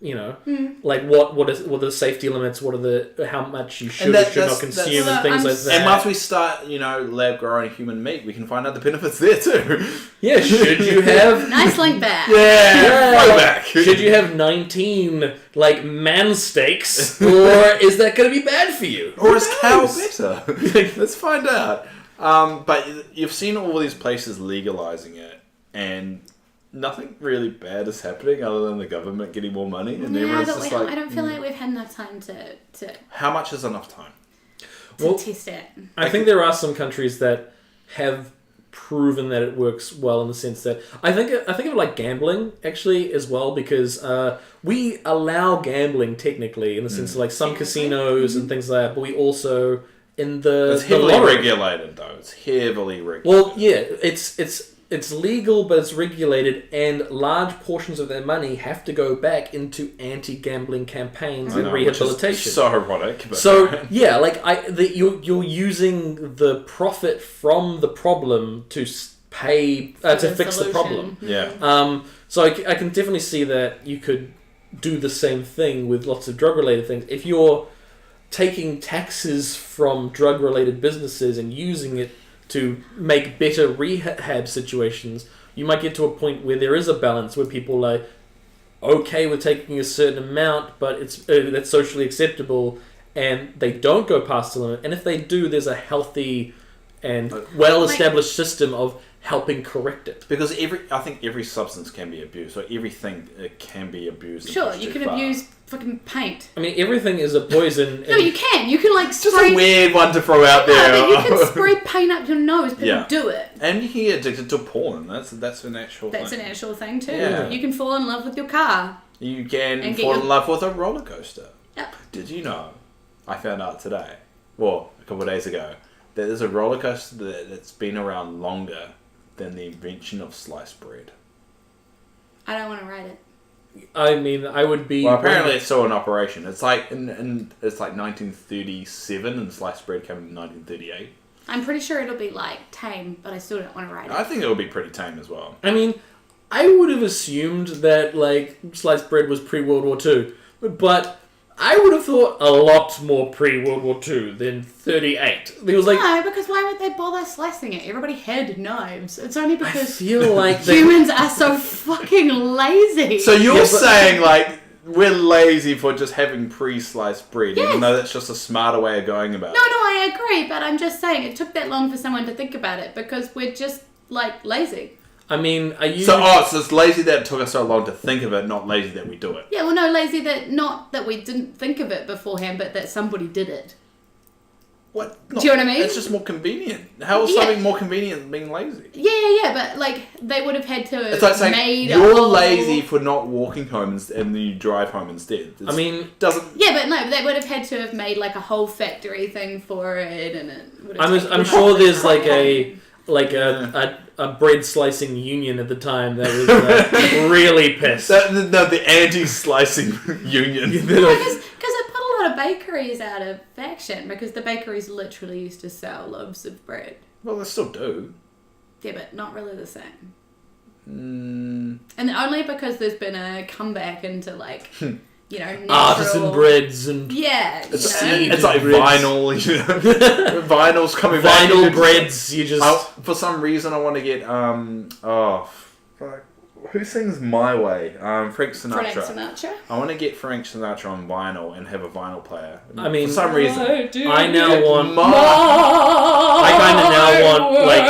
what are the safety limits, what are how much you should or should not consume and things like that. And once we start lab growing human meat, we can find out the benefits there too. Yeah, should you have nice link back? Back. Should you have 19 man steaks, or is that going to be bad for you? Or is cow better? Let's find out. But you've seen all these places legalizing it, and nothing really bad is happening other than the government getting more money. And everyone's just I don't feel like we've had enough time to... How much is enough time? To test it. I think there are some countries that have proven that it works well in the sense that... I think of it like gambling, actually, as well, because we allow gambling, technically, in the sense of some casinos and things like that, but we also... It's heavily regulated, though. It's heavily regulated. Well, yeah, it's legal, but it's regulated, and large portions of their money have to go back into anti-gambling campaigns and rehabilitation. Which is so ironic. But You're using the profit from the problem to pay to fix the problem. Yeah. So I can definitely see that you could do the same thing with lots of drug-related things. If you're taking taxes from drug-related businesses and using it to make better rehab situations, you might get to a point where there is a balance where people are okay with taking a certain amount, but it's that's socially acceptable, and they don't go past the limit. And if they do, there's a healthy and well-established system of helping correct it. Because I think every substance can be abused, or everything can be abused. Sure, you can abuse fucking paint. I mean, everything is a poison. No, you can. You can spray... Just a weird one to throw out there. But you can spray paint up your nose. People do it. And you can get addicted to porn. That's an actual thing. That's an actual thing too. Yeah. You can fall in love with your car. You can fall in love with a roller coaster. Yep. Did you know? I found out today, a couple of days ago, that there's a roller coaster that's been around longer than the invention of sliced bread. I don't want to ride it. I mean, I would be... Well, apparently it's still in operation. It's like it's like 1937, and sliced bread came in 1938. I'm pretty sure it'll be tame, but I still don't want to ride it. I think it'll be pretty tame as well. I mean, I would have assumed that sliced bread was pre-World War II, but I would have thought a lot more pre-World War II than 38. He was like... No, because why would they bother slicing it? Everybody had knives. It's only I because feel like humans are so fucking lazy. So you're saying, like, we're lazy for just having pre-sliced bread, even though that's just a smarter way of going about it. No, I agree, but I'm just saying it took that long for someone to think about it because we're just, like, lazy. I mean, are you... So it's lazy that it took us so long to think of it, not lazy that we do it. Yeah, well, no, lazy that not that we didn't think of it beforehand, but that somebody did it. What? Do you know what I mean? It's just more convenient. How is something more convenient than being lazy? Yeah, but, like, they would have had to have It's like saying, made you're lazy for not walking home and then you drive home instead. Doesn't... Yeah, but no, they would have had to have made, like, a whole factory thing for it, and it would have I'm sure there's, like, a bread slicing union at the time that was really pissed. The anti-slicing union. Because it put a lot of bakeries out of action, because the bakeries literally used to sell loaves of bread. Well, they still do. Yeah, but not really the same. Mm. And only because there's been a comeback into, like, you know, natural... artisan breads and... Yeah, It's like vinyl, you know. Vinyl's coming back. Vinyl breads, you just... For some reason, I want to get, who sings My Way? Frank Sinatra. I want to get Frank Sinatra on vinyl and have a vinyl player. I mean... For some reason. I now want... I kind of now want, like,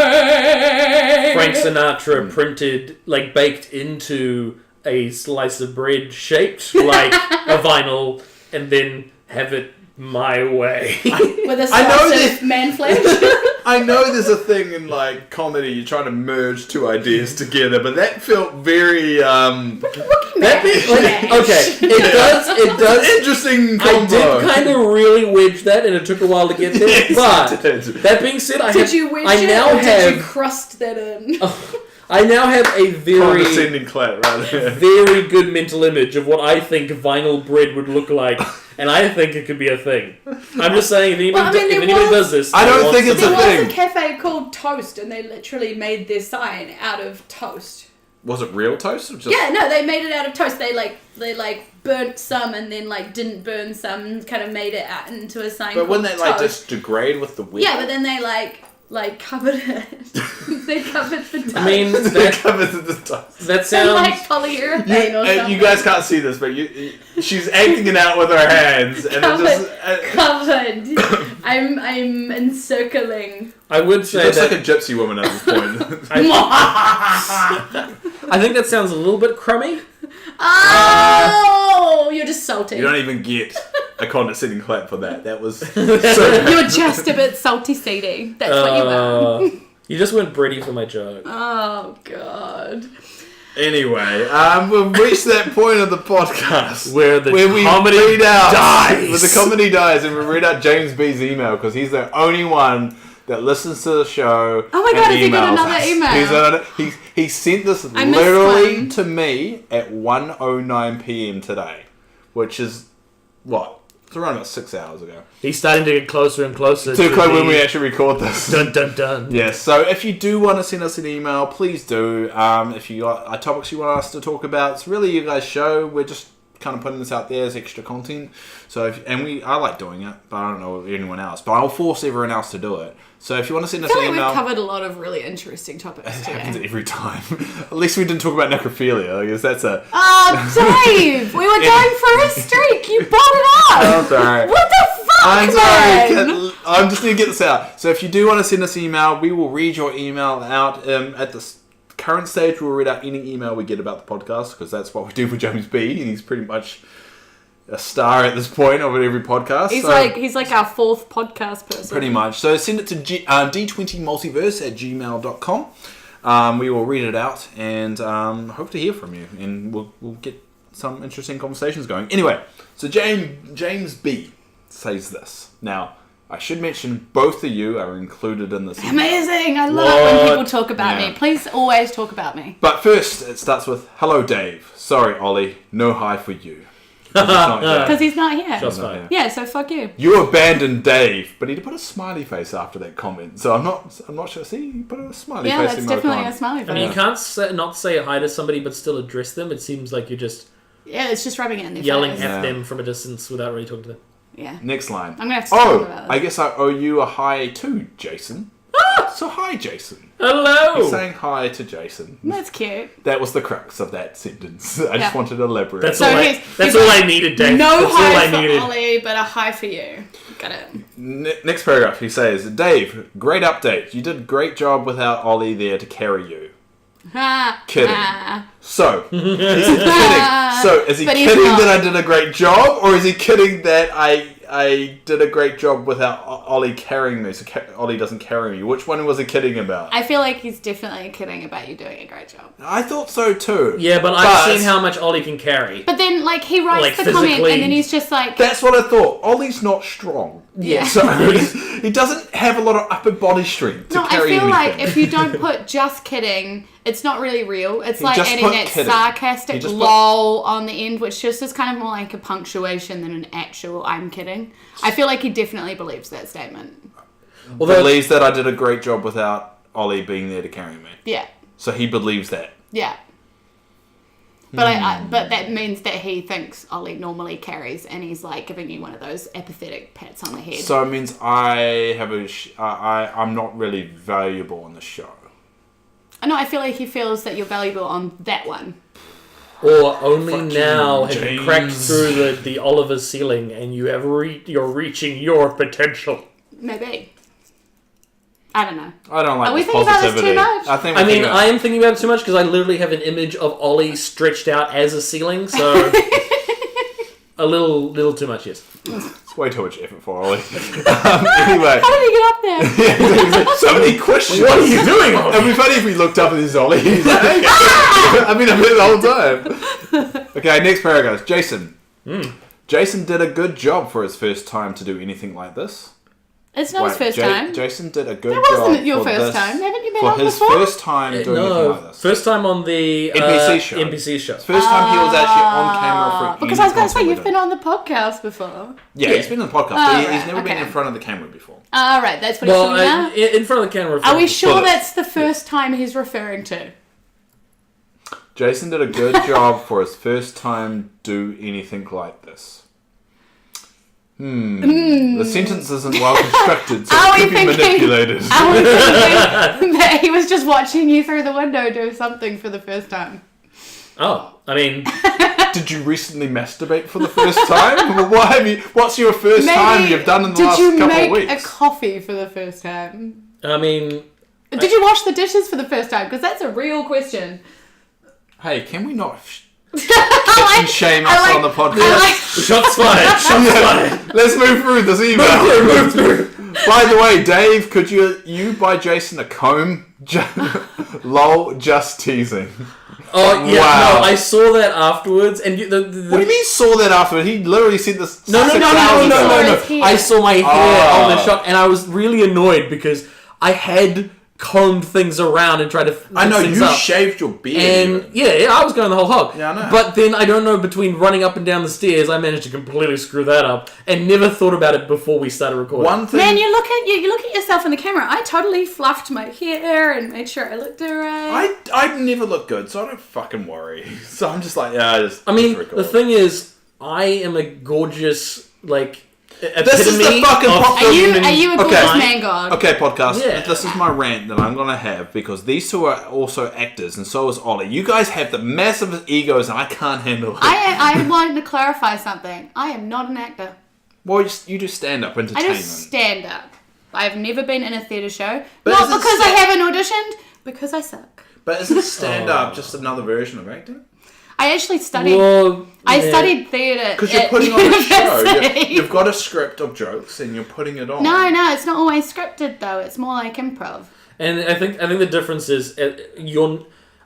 Frank Sinatra printed, like, baked into a slice of bread shaped like a vinyl, and then have it my way. With a slice of man flesh. I know there's a thing in, like, comedy, you're trying to merge two ideas together, but that felt very, it does. Interesting combo. I did kind of really wedge that, and it took a while to get there. But that being said, did you crust that in? I now have a very condescending clap, right? very good mental image of what I think vinyl bread would look like, and I think it could be a thing. I'm just saying, if anybody does this, I don't think it's a thing. There was a cafe called Toast, and they literally made their sign out of toast. Was it real toast? Or just... Yeah, no, they made it out of toast. They burnt some and then didn't burn some, and kind of made it out into a sign. But wouldn't they toast. just degrade with the weather? Yeah, but then they covered it. They covered the toast. I mean, they covered the toast. That sounds like polyurethane or something. You guys can't see this, but she's acting it out with her hands, and covered. I'm encircling. I would say she looks like a gypsy woman at this point. I think that sounds a little bit crummy. Oh, you're just salty. You don't even get a condescending clap for that. That was so You're just a bit salty seedy. That's what you are. You just went bready for my joke. Oh, God. Anyway, we've reached that point of the podcast where the comedy dies. Where the comedy dies, and we read out James B's email because he's the only one that listens to the show. Oh my God, has he got another email? He sent this literally to me at 1:09 p.m. today, which is what? It's around about 6 hours ago. He's starting to get closer and closer to when we actually record this. Dun dun dun. Yeah, so if you do want to send us an email, please do. If you got topics you want us to talk about, it's really you guys' show. We're just kind of putting this out there as extra content. So I like doing it, but I don't know anyone else. But I'll force everyone else to do it. So if you want to send us an email, we've covered a lot of really interesting topics it today. happens every time. At least we didn't talk about necrophilia. I guess that's a... Oh, Dave! We were going for a streak. You brought it up. I'm sorry. What the fuck, man? I'm just going to get this out. So if you do want to send us an email, we will read your email out at the current stage. We'll read out any email we get about the podcast because that's what we do for James B. And he's pretty much a star at this point of every podcast. He's like our fourth podcast person. Pretty much. So send it to d20multiverse@gmail.com. We will read it out and hope to hear from you. And we'll get some interesting conversations going. Anyway, so James B says this. Now, I should mention both of you are included in this. Amazing! I love it when people talk about me. Please always talk about me. But first, it starts with, "Hello, Dave. Sorry, Ollie. No hi for you." Because he's not here. Just fine. Yeah, so fuck you. You abandoned Dave, but he put a smiley face after that comment. So I'm not sure. See, he put a smiley face. Yeah, that's definitely a smiley face. I mean, you can't not say hi to somebody but still address them. It seems like you're just Yeah, it's just rubbing it in their Yelling face. at them from a distance without really talking to them. Yeah. Next line. I'm going to have to talk about it. I guess I owe you a hi too, Jason. So hi, Jason. Hello! He's saying hi to Jason. That's cute. That was the crux of that sentence. I just wanted to elaborate. That's So all I needed, Dave. No that's all hi I for needed. Ollie, but a hi for you. Got it. Next paragraph, he says, Dave, great update. You did a great job without Ollie there to carry you. Kidding. So, is he kidding? So, is he But he's kidding not. that I did a great job, or is he kidding that I did a great job without Ollie carrying me, so Ollie doesn't carry me? Which one was he kidding about? I feel like he's definitely kidding about you doing a great job. I thought so too. Yeah, but I've seen how much Ollie can carry. But then, like, he writes Like, the comment physically. and then he's just like... That's what I thought. Ollie's not strong. Yeah. So, he doesn't have a lot of upper body strength to No, I carry feel anything. like if you don't put just kidding, it's not really real. It's like just adding put that kidding. sarcastic He just put- lol on the end, which just is kind of more like a punctuation than an actual I'm kidding. I feel like he definitely believes that statement. Although, believes that I did a great job without Ollie being there to carry me. Yeah. So he believes that. Yeah. But but that means that he thinks Ollie normally carries, and he's like giving you one of those apathetic pats on the head. So it means I'm not really valuable on the show. No, I feel like he feels that you're valuable on that one. or only Fuck now you, have you James. cracked through the Oliver ceiling and you have you're reaching your potential. Maybe. I don't know. I don't like Are we this thinking about this positivity. too much? I think I mean, I am thinking about it too much because I literally have an image of Ollie stretched out as a ceiling, so a little too much, yes. it's way too much effort for Ollie. Anyway, How did he get up there? so many questions. What are you doing, Ollie? It'd be funny if we looked up at this Ollie. He's like, hey. I've been here the whole time. Okay, next paragraph. Jason. Jason did a good job for his first time to do anything like this. It's not his Wait, first time. Jason did a good That job. wasn't your for first this- time. Haven't you been for on his before? first time doing anything like this. First time on the NPC show. NPC show. First time he was actually on camera for Because I was going to say, any you've content been on the podcast before. Yeah, he's been on the podcast, but Oh, he's right, never been okay. in front of the camera before. All right, that's what Well, he's talking about. in front of the camera. Are we sure for this. that's the first time he's referring to? Jason did a good job for his first time do anything like this. The sentence isn't well constructed, so Are it we could be thinking- manipulated. I was thinking that he was just watching you through the window do something for the first time. Oh, I mean, Did you recently masturbate for the first time? What's your first time you've done in the last did you couple of make weeks? a coffee for the first time? I mean, Did you wash the dishes for the first time? Because that's a real question. Hey, can we not kitchen shame us on the podcast? shots fired. Shots fired. Let's move through this email. Move through. By the way, Dave, could you buy Jason a comb? Lol, just teasing. Oh yeah, Wow. no, I saw that afterwards, and What do you mean saw that after? He literally said this. No. 6 hours no, ago. no. His hair. I saw my hair Oh. on the shot, and I was really annoyed because I had combed things around and tried to fix I know, things you up. shaved your beard. And yeah, I was going the whole hog. Yeah, I know. But then I don't know, between running up and down the stairs, I managed to completely screw that up and never thought about it before we started recording. One thing. Man, you look at yourself in the camera. I totally fluffed my hair and made sure I looked alright. I never look good, so I don't fucking worry. So I'm just like, I mean, the thing is, I am a gorgeous, like, This is the epitome fucking of pop- Are you human- a gorgeous man god? Okay, podcast. Yeah. This is my rant that I'm going to have because these two are also actors, and so is Ollie. You guys have the massive egos, and I can't handle it. I wanted to clarify something. I am not an actor. Well, you do stand-up I entertainment. just stand up. I've never been in a theatre show. But Not is it because I haven't auditioned, because I suck. But isn't stand-up just another version of acting? I actually studied. Well, I yeah. studied theatre. Because you're at putting on a show. university. You've got a script of jokes, and you're putting it on. No, it's not always scripted though. It's more like improv. And I think the difference is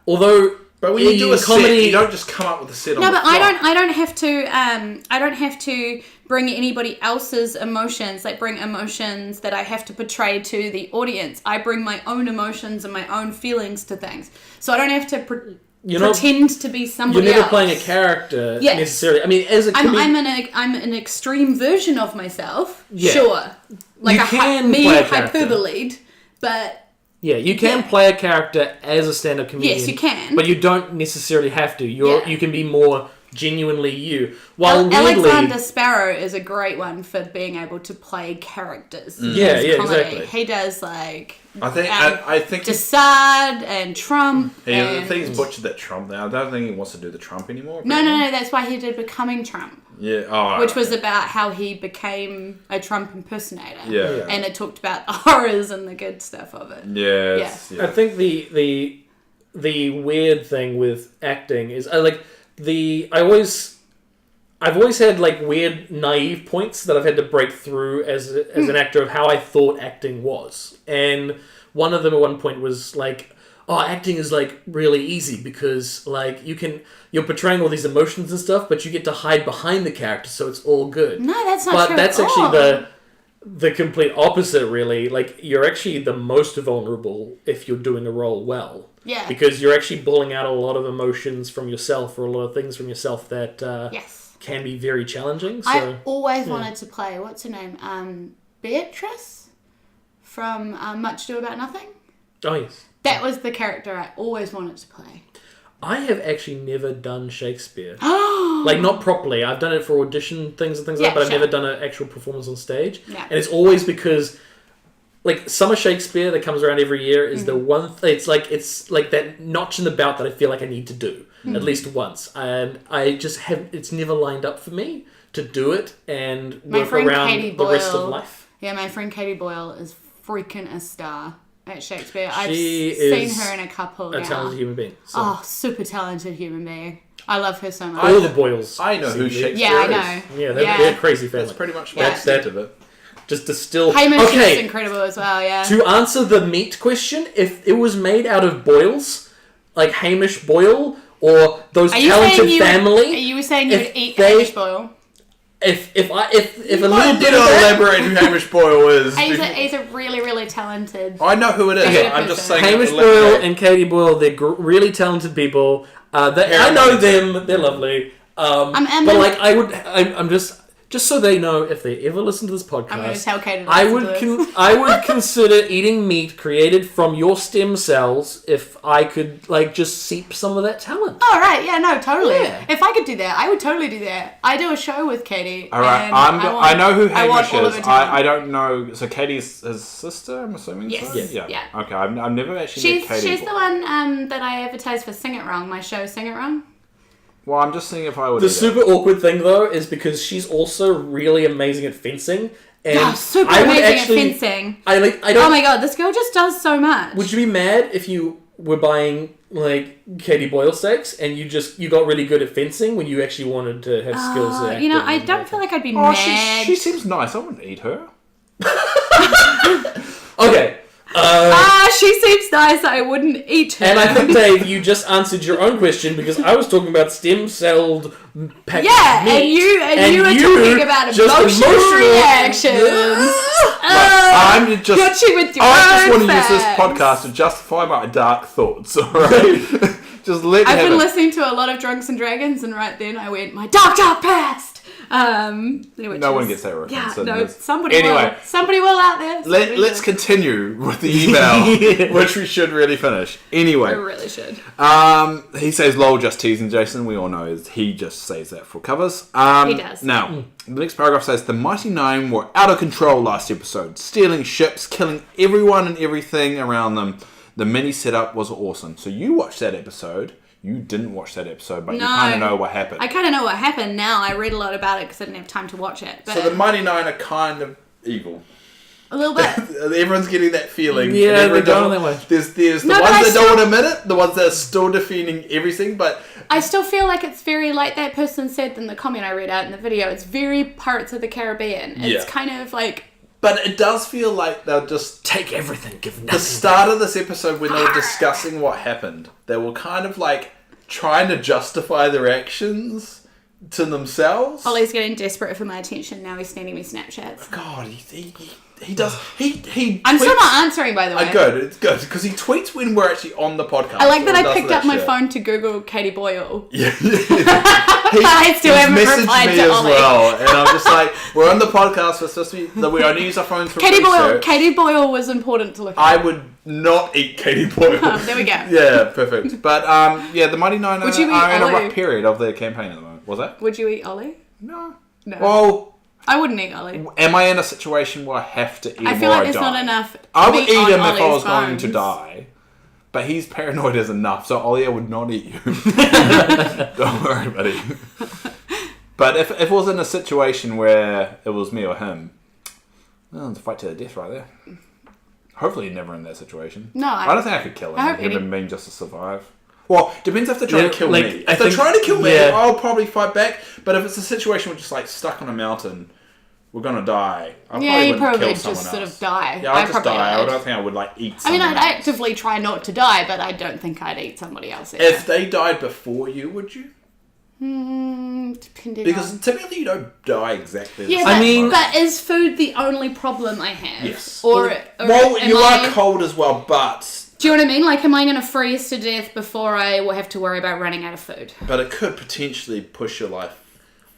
although But when you do a comedy, set, you don't just come up with a set on No, the but fly. I don't have to bring anybody else's emotions, like bring emotions that I have to portray to the audience. I bring my own emotions and my own feelings to things. So I don't have to pretend to be somebody You're never else. playing a character Yes. necessarily. I mean, as a I'm an extreme version of myself. Yeah. Sure. Like You can me play a character. hyperbolaed, but yeah, you can play a character as a stand-up comedian. Yes, you can. But you don't necessarily have to. You can be more genuinely you. While Alexander Sparrow is a great one for being able to play characters. Exactly. He does like I think Desaad and Trump. I think he's butchered that Trump now. I don't think he wants to do the Trump anymore. No. That's why he did Becoming Trump. Yeah. Which was about how he became a Trump impersonator. Yeah. And it talked about the horrors and the good stuff of it. Yes. Yeah. I think the weird thing with acting is I've always had like weird naive points that I've had to break through as an actor of how I thought acting was. And one of them at one point was like, acting is like really easy because like you're portraying all these emotions and stuff, but you get to hide behind the character, so it's all good. No, that's not true. But that's actually the complete opposite, really. Like, you're actually the most vulnerable if you're doing a role well. Yeah. Because you're actually pulling out a lot of emotions from yourself, or a lot of things from yourself that can be very challenging. So, I always wanted to play, what's her name? Beatrice from Much Ado About Nothing. Oh, yes. That was the character I always wanted to play. I have actually never done Shakespeare. Like, not properly. I've done it for audition things and things like that, but I've never done an actual performance on stage. Yeah. And it's always because, like, Summer Shakespeare that comes around every year is the one... It's like that notch in the belt that I feel like I need to do, at least once. And I just have... It's never lined up for me to do it and work around the rest of life. Yeah, my friend Katie Boyle is freaking a star at Shakespeare. I've She seen is her in a couple a now. talented human being. So. Oh, super talented human being. I love her so much. All the Boyles. I know who Shakespeare is. Yeah, I know. Yeah, they're crazy fans. That's pretty much my extent of it. Just distill... Hamish is incredible as well, yeah. To answer the meat question, if it was made out of Boyles, like Hamish Boyle, or those talented family... You were saying you would eat Hamish Boyle? If a little bit of elaborate who Hamish Boyle is. He's a really, really talented... I know who it is. Okay. I'm just saying... Hamish Boyle and Katie Boyle, they're really talented people. I know them. They're lovely. I'm just so they know, if they ever listen to this podcast, I'm going to tell Katie I would consider eating meat created from your stem cells if I could just seep some of that talent. Oh, right. Yeah, no, totally. Yeah. If I could do that, I would totally do that. I do a show with Katie. All right. I know who Hamish is. I don't know. So Katie's his sister, I'm assuming? Yes. So? Yeah. Okay. I've never actually met Katie. She's the one that I advertised for Sing It Wrong, my show Sing It Wrong. Well, I'm just seeing if I would. The super awkward thing, though, is because she's also really amazing at fencing. And super amazing at fencing. I don't. Oh my god, this girl just does so much. Would you be mad if you were buying Katie Boyle steaks and you got really good at fencing when you actually wanted to have skills at acting? I don't feel like I'd be mad. She seems nice. I wouldn't eat her. Okay. She seems nice. I wouldn't eat her. And I think, Dave, you just answered your own question because I was talking about stem-celled packaged meat. And you were talking about emotional reactions. I'm just. Got you with your I just want to facts. use this podcast to justify my dark thoughts. All right. Just let me I've have been it. listening to a lot of Drunks and Dragons, and right then I went, my dark past. No one gets that reference. Yeah, no, somebody will. Somebody will out there. Let's continue with the email, which we should really finish. Anyway. We really should. He says, lol, just teasing Jason. We all know he just says that for covers. He does. Now, the next paragraph says, the Mighty Nine were out of control last episode, stealing ships, killing everyone and everything around them. The mini setup was awesome. So you watched that episode. You didn't watch that episode, but you kind of know what happened. I kind of know what happened now. I read a lot about it because I didn't have time to watch it. But so the Mighty Nine are kind of evil. A little bit. Everyone's getting that feeling. Yeah, they're going that way. There's the ones that don't want to admit it, the ones that are still defending everything, but... I still feel like it's very, like that person said in the comment I read out in the video, it's very Pirates of the Caribbean. It's kind of like... But it does feel like they'll just... Take everything, give nothing. The start of this episode when they were discussing what happened, they were kind of like trying to justify their actions to themselves. Ollie's getting desperate for my attention now. He's sending me Snapchats. God, he does... He I'm still not answering, by the way. Good, it's good, because he tweets when we're actually on the podcast. I like that I picked up my phone to Google Katie Boyle. Yeah. I still haven't replied to Ollie. Well, and I'm just like, we're on the podcast, we're supposed to be... We only use our phones for research. Katie Boyle was important to look at. I would not eat Katie Boyle. There we go. Yeah, perfect. But, the Mighty Nine are in a rough period of their campaign at the moment. Was that? Would you eat Oli? No. No. Well, I wouldn't eat Oli. am I in a situation where I have to eat him I feel or like I there's die? not enough I would meat eat on him if I was Ollie's going to bones. die. But he's paranoid as enough, so Ollie, I would not eat you. Don't worry, buddy. But if it was in a situation where it was me or him, well, it's a fight to the death right there. Hopefully never in that situation. No, I don't think I could kill I him. hope Human being just to survive. Well, depends if they're trying to kill like, me. I If they're think- trying to kill me, yeah. I'll probably fight back. But if it's a situation where just like stuck on a mountain, we're gonna die. I you'd wouldn't probably kill just someone sort else. of die. Yeah, I'd just probably die. I would. don't think I would like eat I someone mean, I'd else. actively try not to die, but I don't think I'd eat somebody else either. If they died before you, would you? Depending Because on... typically you don't die exactly the Yeah, same. but is food the only problem I have? Yes. Or Well, am you I... are cold as well, but Do you know what I mean? Like, am I going to freeze to death before I will have to worry about running out of food? it could potentially push your life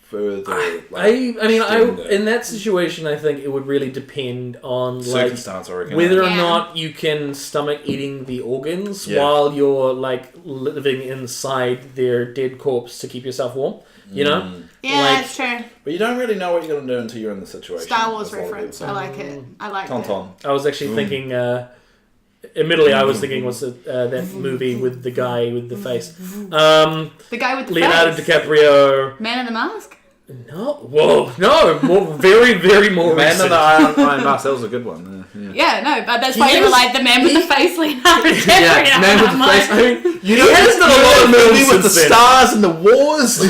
further. In that situation, I think it would really depend on like circumstance, I reckon. whether or Yeah. not you can stomach eating the organs Yeah. while you're like living inside their dead corpse to keep yourself warm. You know, Yeah, Like- that's true. But you don't really know what you're going to do until you're in the situation. Star Wars That's a lot of reference. people I say. like it. I like Ton it. ton. I was actually thinking. Admittedly, I was thinking, what's that movie with the guy with the face? The guy with the Leonardo face. DiCaprio. Man in the Mask? No, whoa, no, more, very, very more Man recent. in the Iron Mask, that was a good one. Yeah. Yeah, no, but that's why you were has- like the man with the face, Leonardo DiCaprio. Yeah, man with I'm the like, face. I mean, He has done a lot of movie movies with the since then. stars and the wars.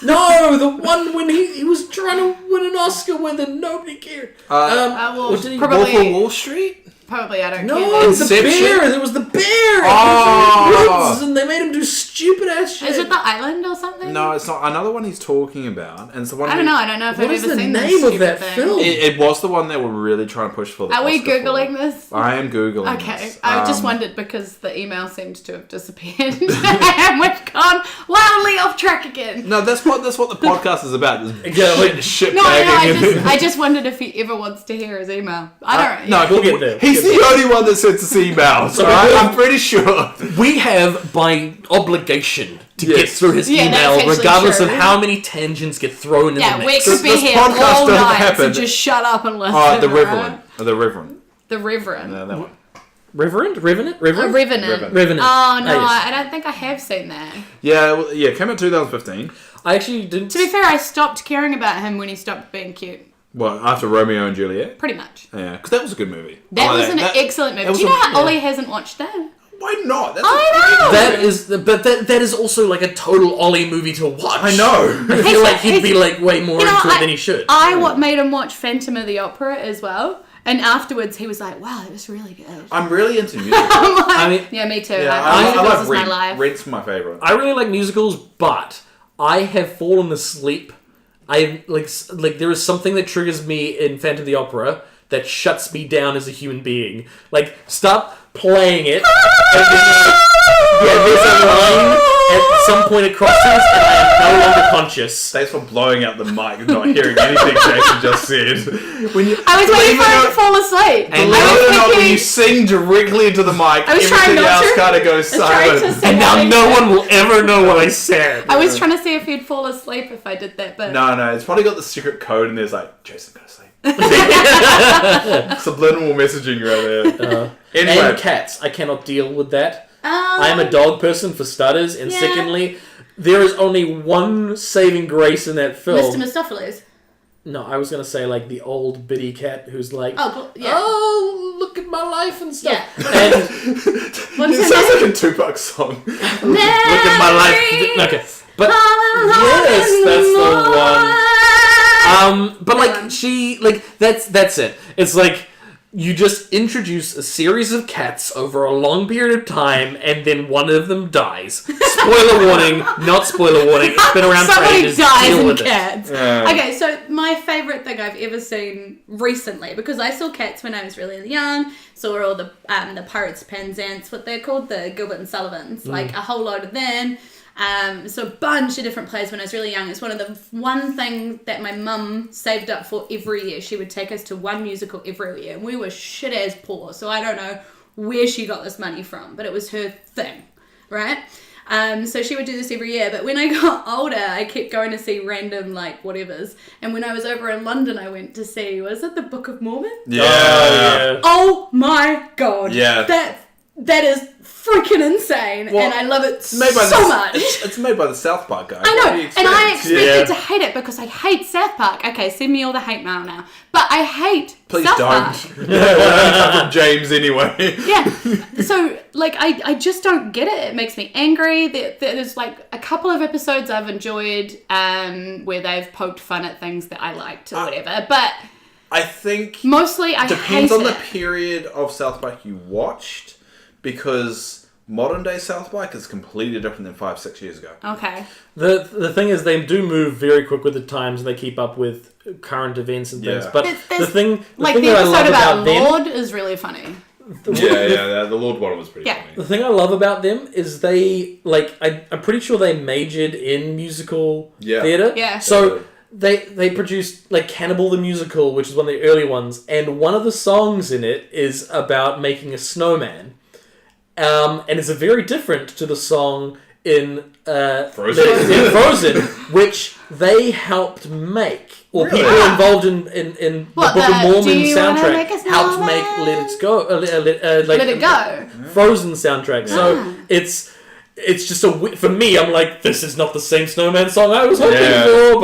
No, the one when he was trying to win an Oscar when then nobody cared. well, what did he- probably- Wolf of Wall Street. Probably I don't No, care. it's the Inception? bear. There was the bear. Oh. Woods, and they made him do stupid ass shit. Is it the island or something? No, it's not. Another one he's talking about, and it's the one. I don't know. I don't know if What I've is ever the seen name this of stupid that thing. film? It was the one that we're really trying to push for. The Are we Oscar Googling for. this? I am Googling. Okay, this. I just wondered because the email seemed to have disappeared and we've gone wildly off track again. No, that's what the podcast is about. Just shit No, bagging. I just wondered if he ever wants to hear his email. I don't. No, We'll get there. He's the only one that sends us emails. Alright? I'm pretty sure. We have, by obligation, to get Yes. through his Yeah, that's email, actually regardless of true. how many tangents get thrown in Yeah, the we mix. could be This here podcast all doesn't night, so happen. just shut up and listen. The alright? Reverend. The Reverend. The Reverend. No, that one. Reverend? Revenant? A Reverend? Revenant. Revenant. Oh no, yes. I don't think I have seen that. Yeah, well, yeah, came out 2015. I actually didn't... To be fair, I stopped caring about him when he stopped being cute. Well, after Romeo and Juliet. Pretty much. Yeah, because that was a good movie. That I like was an That- excellent movie. that Do you was know a- how yeah. Ollie hasn't watched that? Why not? That's I a great know! That is, but that is also like a total Ollie movie to watch. I know. I feel like he'd be like way more You know, into it than he should. I made him watch Phantom of the Opera as well. And afterwards he was like, wow, it was really good. I'm really into music. I'm like, I mean- yeah, me too. Yeah, I I musicals love is my Red. life. Red's my favourite. I really like musicals, but I have fallen asleep. I like there is something that triggers me in Phantom of the Opera that shuts me down as a human being. Like, stop playing it. And then, there's a line at some point it crosses, and I am no longer conscious. Thanks for blowing out the mic and not hearing anything Jason just said. When you, I was waiting for him to fall asleep. And I was not when thinking, you sing directly into the mic, I was trying everything not else to. kind of goes I was trying to silent. sing And now what no I said. one will ever know what I said. I was trying to see if he'd fall asleep if I did that, but No, it's probably got the secret code and there's like, Jason, go to sleep. Subliminal messaging right there. Anyway, And cats. I cannot deal with that. I am a dog person for starters, and Yeah. secondly, there is only one saving grace in that film. Mr. Mistopheles. No, I was gonna say like the old bitty cat who's like, Oh, yeah. oh, look at my life and stuff. Yeah. And What's it his sounds name? like a Tupac song. look at my life. Okay, but yes, that's the one. But like she, like that's it. It's like you just introduce a series of cats over a long period of time, and then one of them dies. Spoiler warning, not spoiler warning. It's been around for Somebody ages. dies Deal in with it. Cats. Yeah. Okay, so my favourite thing I've ever seen recently, because I saw Cats when I was really young, saw all the Pirates, Penzance, what they're called, the Gilbert and Sullivans, like a whole load of them. So a bunch of different plays when I was really young. It's one thing that my mum saved up for every year. She would take us to one musical every year, and we were shit as poor, so I don't know where she got this money from, but it was her thing, right? So she would do this every year. But when I got older, I kept going to see random, like, whatevers. And when I was over in London, I went to see, was it the Book of Mormon? Yeah. Oh my god. Yeah. That is freaking insane, and I love it so much. It's made by the South Park guy. I know, and I expected to hate it because I hate South Park. Okay, send me all the hate mail now. But I hate South Park. Please don't. From James anyway. Yeah. So, like, I just don't get it. It makes me angry. There's, like, a couple of episodes I've enjoyed where they've poked fun at things that I liked or whatever. But I think mostly I hate it. Depends on the period of South Park you watched. Because modern day South Park is completely different than 5-6 years ago. Okay. The thing is, they do move very quick with the times, and they keep up with current events and things. But the thing the that I love about them, Lord is really funny. The Lord one was pretty funny. The thing I love about them is they I'm pretty sure they majored in musical theatre. Yeah. So they produced like Cannibal the Musical, which is one of the early ones, and one of the songs in it is about making a snowman. And it's very different to the song in Frozen, which they helped make, or people involved in the Book of Mormon soundtrack helped make Let It Go, Let It Go, Frozen soundtrack. So it's just for me. I'm like, this is not the same snowman song I was hoping for,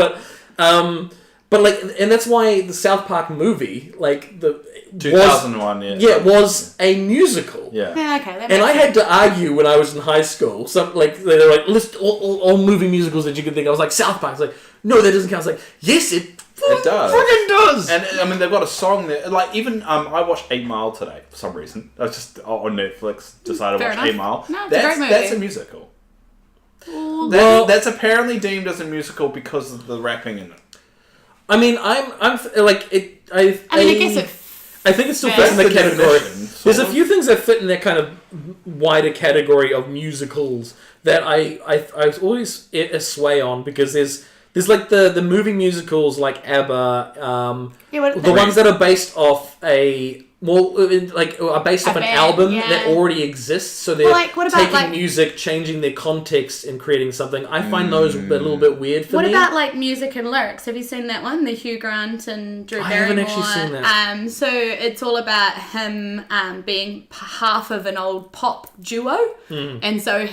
but like, and that's why the South Park movie, like 2001, was a musical. Yeah, okay. That and I had to argue when I was in high school. Some they were like, list all movie musicals that you could think. I was like, South Park. I was like, no, that doesn't count. I was like, yes, it does. Freaking does. And I mean, they've got a song there. Like even I watched 8 Mile today for some reason. I was just on Netflix decided to watch 8 Mile. No, it's a great movie. That's a musical. That's apparently deemed as a musical because of the rapping in it. I mean, I'm like it. I guess it. I think it still fits in the category. There's a of. few things that fit in that kind of wider category of musicals that I always sway on, because there's like the movie musicals like ABBA, the ones that are based off are based off an album that already exists, so they're taking music, changing their context, and creating something. I find those a little bit weird for me. What about like music and lyrics? Have you seen that one? The Hugh Grant and Drew Barrymore. I haven't actually seen that. So it's all about him being half of an old pop duo, and so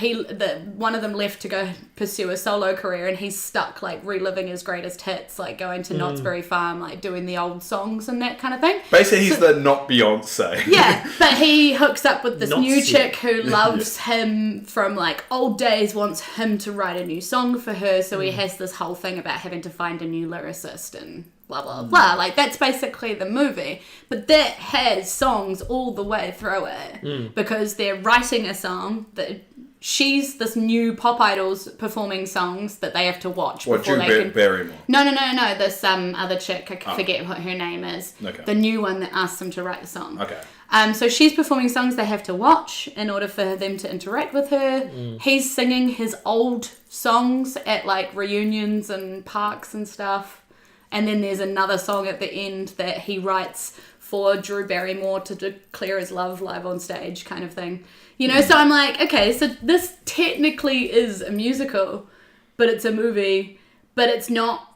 one of them left to go pursue a solo career, and he's stuck like reliving his greatest hits, like going to Knott's Berry Farm, like doing the old songs and that kind of thing. Basically, he's the not Beyonce. Yeah, but he hooks up with this new chick who loves him from like old days, wants him to write a new song for her, so he has this whole thing about having to find a new lyricist and blah blah blah. Like that's basically the movie, but that has songs all the way through it because they're writing a song that she's this new pop idol's performing songs that they have to watch before they can. Barrymore. No. This other chick, I forget what her name is. Okay. The new one that asked them to write the song. Okay. So she's performing songs they have to watch in order for them to interact with her. He's singing his old songs at like reunions and parks and stuff. And then there's another song at the end that he writes for Drew Barrymore to declare his love live on stage, kind of thing. You know, so I'm like, okay, so this technically is a musical, but it's a movie, but it's not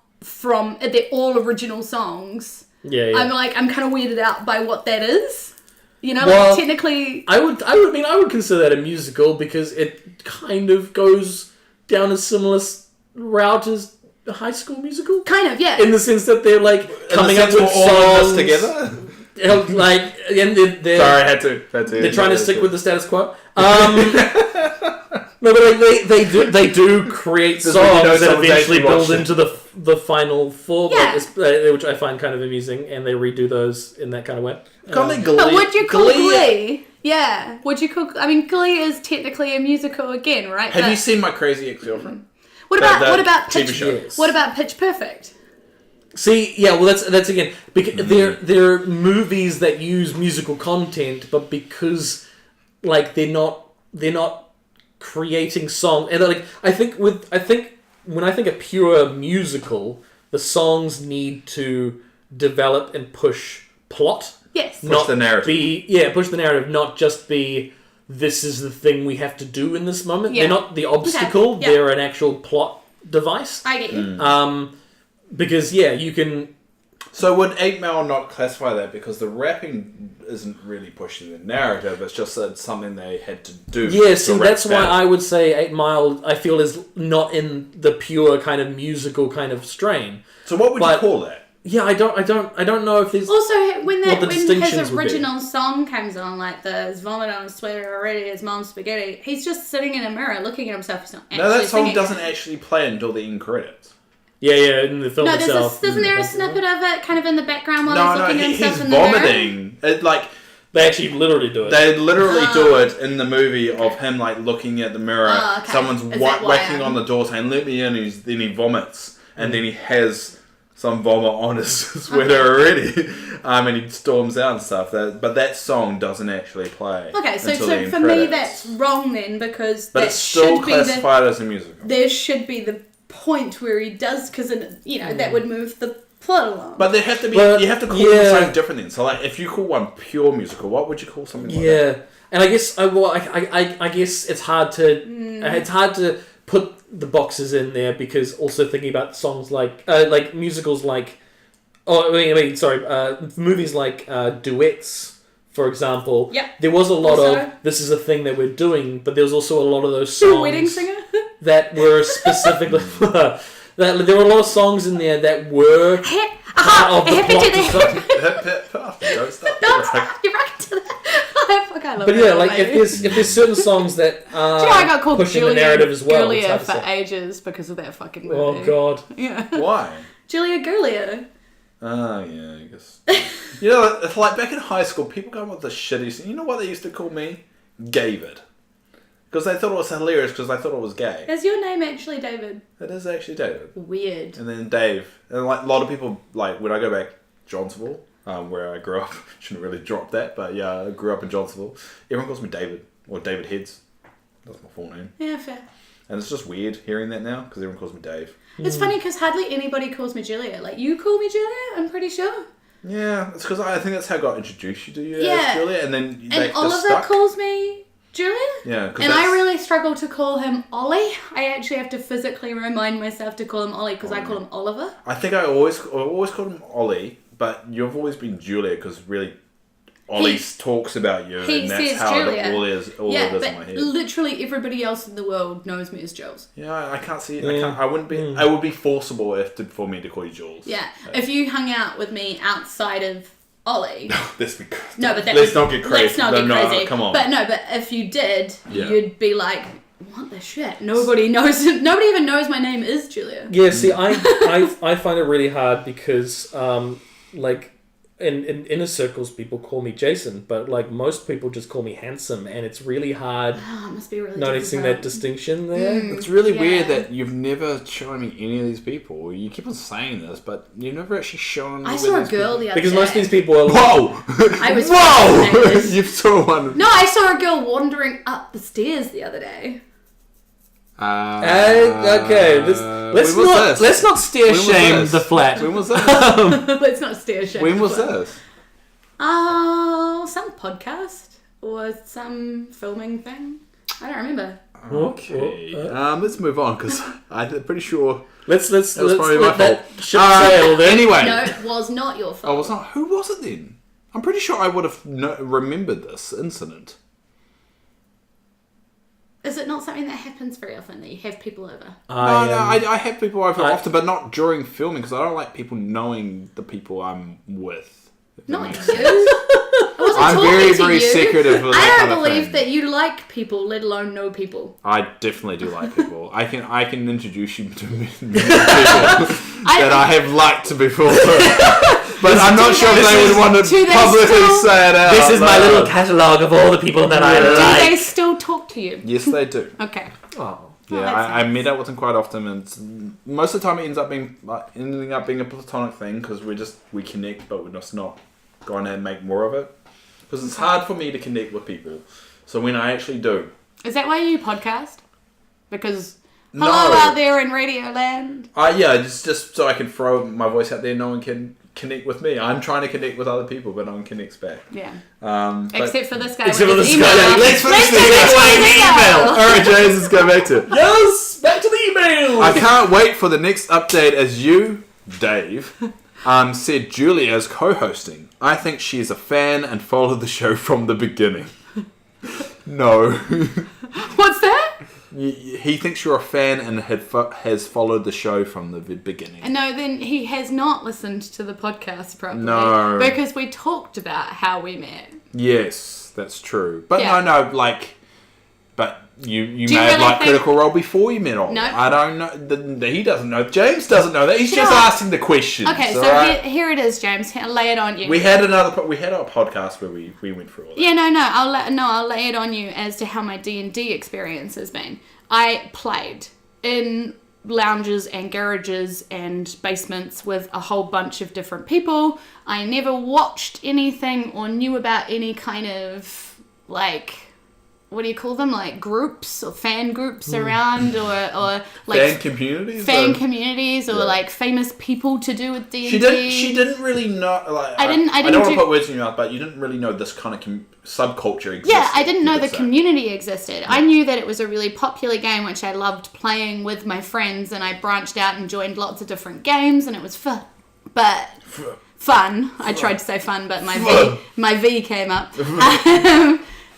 they're all original songs. Yeah. I'm kind of weirded out by what that is. You know, well, like technically... I would consider that a musical because it kind of goes down a similar route as a High School Musical. Kind of, yeah. In the sense that they're like coming up with songs together. Like, and they're sorry, I had to. They're trying to stick with the status quo. No, but like they do create songs that eventually build into the final form, which I find kind of amusing, and they redo those in that kind of way. But would you call Glee? Yeah, would you call? I mean, Glee is technically a musical again, right? Have you seen My Crazy Ex-Girlfriend? What about Pitch? Yes. What about Pitch Perfect? See, yeah, well, that's again because they're movies that use musical content, but because like they're not creating song, and like I think when I think a pure musical, the songs need to develop and push plot. Yes, push the narrative. Push the narrative, not just be this is the thing we have to do in this moment. Yeah. They're not the obstacle. Okay. Yeah. They're an actual plot device. I get you. Because you can. So would 8 Mile not classify that because the rapping isn't really pushing the narrative? It's just that it's something they had to do. Yeah, see, that's why I would say 8 Mile. I feel is not in the pure kind of musical kind of strain. So what would you call that? Yeah, I don't know if there's... Also, when his would original song comes on, like his vomit on his sweater already, his mom's spaghetti, he's just sitting in a mirror looking at himself. He's not actually that song singing. doesn't actually play until the end credits. Yeah, in the film itself. Isn't there a snippet of it kind of in the background while he's looking at himself in the vomiting. mirror? They actually literally do it. They literally do it in the movie of him like looking at the mirror. Okay. Someone's whacking on the door saying, "Let me in." Then he vomits, and then he has some vomit on his sweater already, and he storms out and stuff. But that song doesn't actually play. Okay, so until the end for credits. me that's wrong then because but that it's still should be classified as a musical. there should be the point where he does because that would move the plot along. But there have to be. You have to call them something different then. So like, if you call one pure musical, what would you call something like that? Yeah, and I guess I guess it's hard to put the boxes in there because also thinking about songs like musicals like movies like duets, for example. Yep. There was a lot of this is a thing that we're doing, but there was also a lot of those songs. Wedding singer. That were specifically there were a lot of songs in there that were part of the plot. Don't stop. You're right to that. Fuck, I love But that yeah, old like lady. if there's certain songs that are Do you know I got called pushing Julia, the narrative as well. it's Julia hard to for say. ages because of that fucking movie. Oh god. Yeah. Why? Julia Gurlia. Oh yeah, I guess. You know, it's like back in high school, people go with the shitty. You know what they used to call me? Gavid. Because they thought it was hilarious because they thought it was gay. Is your name actually David? It is actually David. Weird. And then Dave. And like a lot of people, like when I go back Johnsonville, where I grew up, shouldn't really drop that, but yeah, I grew up in Johnsonville. Everyone calls me David, or David Heads. That's my full name. Yeah, fair. And it's just weird hearing that now because everyone calls me Dave. It's funny because hardly anybody calls me Julia. Like, you call me Julia, I'm pretty sure. Yeah, it's because I think that's how I got introduced to you Yeah. as Julia, and then And Oliver calls me Julia? Yeah. And I really struggle to call him Ollie. I actually have to physically remind myself to call him Ollie because I call him Oliver. I think I always called him Ollie, but you've always been Julia because really Ollie talks about you, he and that's says how Julia. all it is in my head. Literally everybody else in the world knows me as Jules. Yeah, I can't see it. I wouldn't be. I would be forcible for me to call you Jules. Yeah. If you hung out with me outside of Ollie. Let's not get crazy. Come on. But if you did, you'd be like, what the shit? Nobody knows. Nobody even knows my name is Julia. Yeah, see, I find it really hard because, in inner circles, people call me Jason, but like most people just call me handsome, and it's really hard. Oh, it must be really noticing that distinction there. It's really weird that you've never shown me any of these people. You keep on saying this, but you've never actually shown me. I saw a girl the other day. Because most of these people are. Whoa! I was. Whoa! You saw one. No, I saw a girl wandering up the stairs the other day. Okay, let's not stare shame the flat. When was that? Let's not stare shame. When was this? Some podcast or some filming thing. I don't remember. Okay. Let's move on because I'm pretty sure. Let's probably my fault. Ship sail then. Anyway. No, it was not your fault. Oh, it's not. Who was it then? I'm pretty sure I would have remembered this incident. Is it not something that happens very often that you have people over? No, I have people over often, but not during filming because I don't like people knowing the people I'm with. Not you. I wasn't I'm talking very, to very you. secretive with that I kind don't of believe thing. that you like people, let alone know people. I definitely do like people. I can introduce you to people that I have liked before. But I'm not sure if they would want to publicly say it out. This is my little catalogue of all the people that I like. Do they still talk to you? Yes, they do. Okay. Oh. Yeah, I meet up with them quite often, and most of the time it ends up being a platonic thing because we connect, but we're just not going to make more of it. Because it's hard for me to connect with people. So when I actually do, Is that why you podcast? Because No. hello out there in Radio Land. yeah, just so I can throw my voice out there. No one can connect with me. I'm trying to connect with other people, but no one connects back. Yeah. But Except for this guy. Except for with this his guy. email. let's finish the email. All right, James, let's go back to it. Yes! Back to the email! I can't wait for the next update as you, Dave, said Julia's co-hosting. I think she is a fan and followed the show from the beginning. No. What's that? He thinks you're a fan and has followed the show from the beginning. No, then he has not listened to the podcast properly. No. Because we talked about how we met. Yes, that's true. But Yeah. no, but you you may have really liked think- Critical Role before you met Oli. No. I don't know. He doesn't know. James doesn't know that. He's You know just what? asking the questions. Okay, so alright? here it is, James. Lay it on you. We had our podcast where we went through all that. Yeah, no. I'll lay it on you as to how my D&D experience has been. I played in lounges and garages and basements with a whole bunch of different people. I never watched anything or knew about any kind of, like, what do you call them? Like groups or fan groups around or like Fan communities? communities or like famous people to do with D&D. She didn't really know, like... I didn't don't want do- to put words in your mouth, but you didn't really know this kind of subculture existed. Yeah, I didn't know you the could say. community existed. I knew that it was a really popular game, which I loved playing with my friends, and I branched out and joined lots of different games, and it was fun. But fun. I tried to say fun, but my V came up.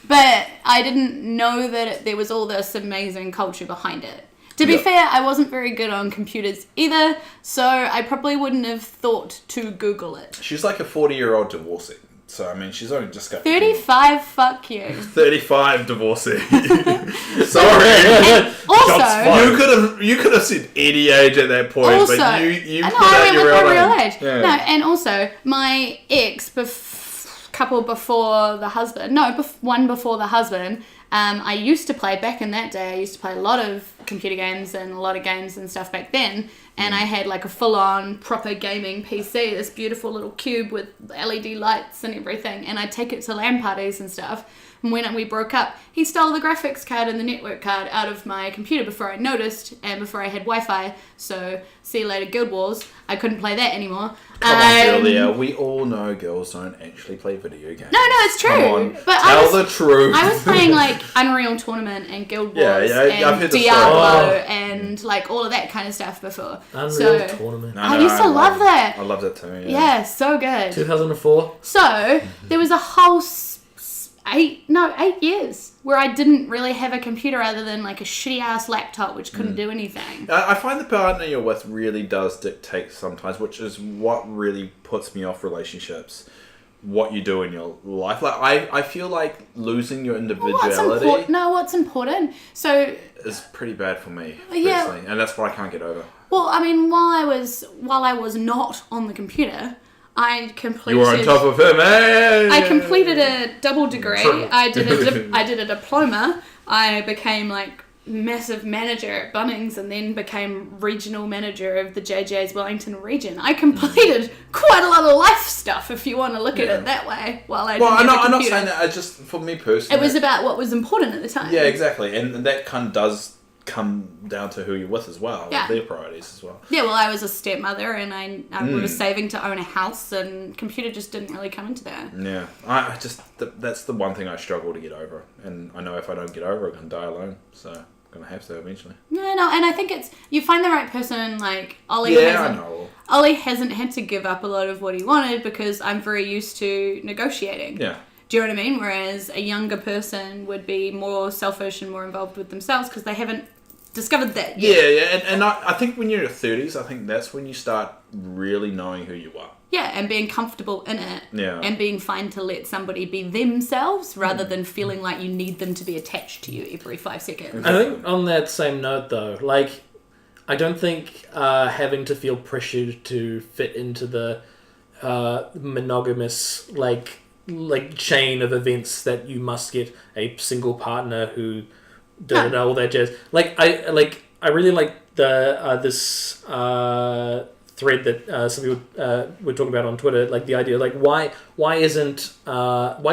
But I didn't know that there was all this amazing culture behind it. To be fair, I wasn't very good on computers either, so I probably wouldn't have thought to Google it. She's like a 40-year-old divorcee. So, I mean, she's only just got... 35, fuck you. 35 divorcee. Sorry. Also... You could have said any age at that point, Also, but you I know, put I out went your with my real real age. age. Yeah. No, and also my ex, couple before the husband. No, one before the husband. I used to play back in that day. I used to play a lot of computer games and a lot of games and stuff back then. And I had like a full-on proper gaming PC, this beautiful little cube with LED lights and everything. And I'd take it to LAN parties and stuff. And when we broke up, he stole the graphics card and the network card out of my computer before I noticed and before I had Wi-Fi. So, see you later, Guild Wars. I couldn't play that anymore. Come on, Julia. We all know girls don't actually play video games. No, it's true. Come on. But Tell the truth. I was playing like Unreal Tournament and Guild Wars I've and heard the Diablo story. and like all of that kind of stuff before. Unreal Tournament. I used to love that. I love that too. Yeah, so good. 2004. So there was a whole 8 years where I didn't really have a computer other than like a shitty ass laptop which couldn't do anything. I find the partner you're with really does dictate sometimes, which is what really puts me off relationships. What you do in your life. Like I feel like losing your individuality What's important? So is pretty bad for me Yeah. personally, and that's what I can't get over. well, I mean, while I was not on the computer, I completed. You were on top of him, eh? I completed a double degree. True. I did a diploma. I became like massive manager at Bunnings and then became regional manager of the JJ's Wellington region. I completed quite a lot of life stuff if you want to look at it that way. I'm not saying that. I just, for me personally, it was about what was important at the time. Yeah, exactly, and that kind of does come down to who you're with as well. Yeah. Their priorities as well. Yeah, well, I was a stepmother and I was saving to own a house and computer just didn't really come into that. Yeah, I just that's the one thing I struggle to get over, and I know if I don't get over it, I'm gonna die alone. So I'm gonna have to eventually. No, and I think it's you find the right person. Like Oli hasn't had to give up a lot of what he wanted because I'm very used to negotiating. Yeah. Do you know what I mean? Whereas a younger person would be more selfish and more involved with themselves because they haven't discovered that yet. Yeah, and I think when you're in your 30s, I think that's when you start really knowing who you are. Yeah, and being comfortable in it. Yeah. And being fine to let somebody be themselves rather than feeling like you need them to be attached to you every 5 seconds. I think on that same note, though, like, I don't think having to feel pressured to fit into the monogamous, like chain of events that you must get a single partner who all that jazz. I really like the this thread that some people were talking about on Twitter, like the idea, like why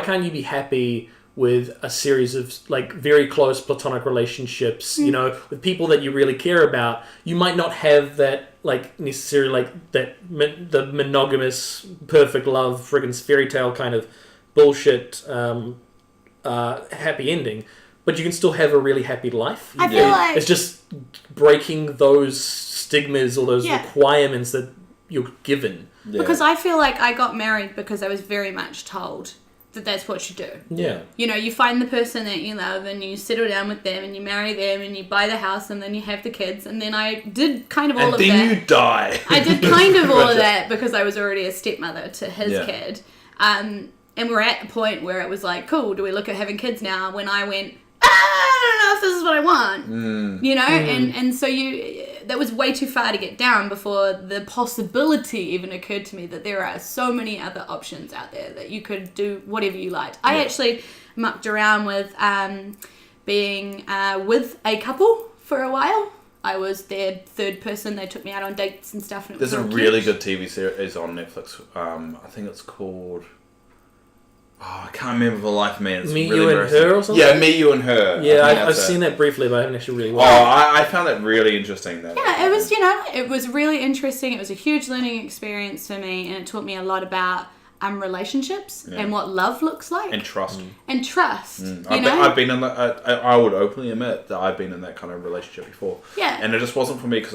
can't you be happy with a series of like very close platonic relationships, you know, with people that you really care about? You might not have that like necessarily like the monogamous perfect love friggin' fairy tale kind of bullshit happy ending, but you can still have a really happy life. I feel like it's just breaking those stigmas or those requirements that you're given. Yeah. Because I feel like I got married because I was very much told that that's what you do. Yeah. You know, you find the person that you love and you settle down with them and you marry them and you buy the house and then you have the kids, and then I did kind of all of that. And then you die. I did kind of all of that because I was already a stepmother to his kid. And we're at the point where it was like, cool, do we look at having kids now? When I went, I don't know if this is what I want. You know? And so that was way too far to get down before the possibility even occurred to me that there are so many other options out there that you could do whatever you liked. I actually mucked around with being with a couple for a while. I was their third person. They took me out on dates and stuff. And There's a really good TV series on Netflix. I think it's called... Oh, I can't remember for the life of me. It's Me, really You, and interesting. Her or something? Yeah, Me, You, and Her. Yeah, I've seen that briefly, but I haven't actually really watched it. I found that really interesting. Yeah, it was, it was really interesting. It was a huge learning experience for me, and it taught me a lot about relationships and what love looks like. And trust. And trust. I've been in that. I would openly admit that I've been in that kind of relationship before. Yeah. And it just wasn't for me because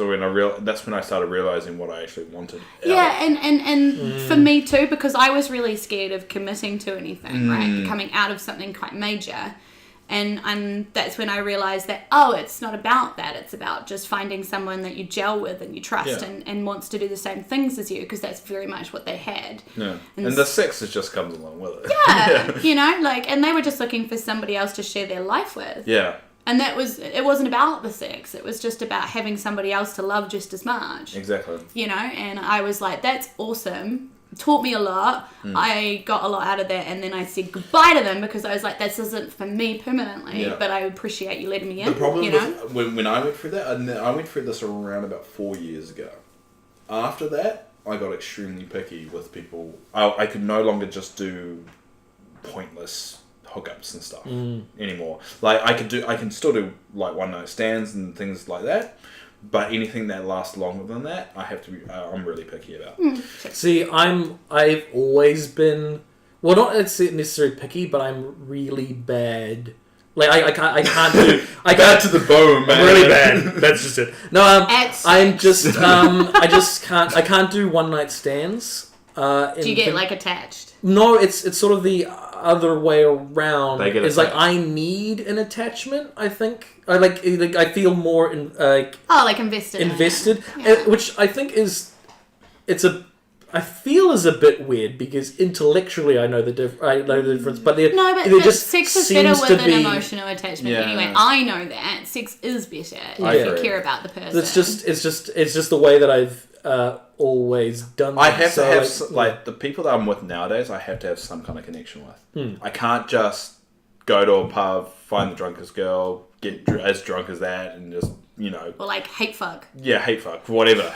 that's when I started realizing what I actually wanted. Yeah, and for me too, because I was really scared of committing to anything, right? Coming out of something quite major. And that's when I realized that, it's not about that. It's about just finding someone that you gel with and you trust and wants to do the same things as you, because that's very much what they had. Yeah. And the sex just comes along with it. Yeah, and they were just looking for somebody else to share their life with. Yeah. And it wasn't about the sex. It was just about having somebody else to love just as much. Exactly. And I was like, that's awesome. Taught me a lot. I got a lot out of that, and then I said goodbye to them because I was like, this isn't for me permanently, but I appreciate you letting me in. The problem with, when I went through that, and I went through this around about 4 years ago. After that, I got extremely picky with people. I could no longer just do pointless hookups and stuff anymore. Like I can still do like one night stands and things like that. But anything that lasts longer than that, I have to be. I'm really picky about. See, I've always been, well, not necessarily picky, but I'm really bad. Like I can't do. Bad to the bone, man. I'm really bad. That's just it. No, I'm just I can't do one night stands. Do you get like attached? No, it's sort of the other way around. They get it's attached. like I need an attachment. I think I feel more invested. Invested, which I think I feel is a bit weird because intellectually I know the difference, but just sex is better with an emotional attachment. Yeah. Anyway, I know that sex is better if you care about the person. It's just the way that I've always done. I have to have the people that I'm with nowadays. I have to have some kind of connection with. I can't just go to a pub, find the drunkest girl, get as drunk as that, and just or like hate fuck. Yeah, hate fuck, whatever.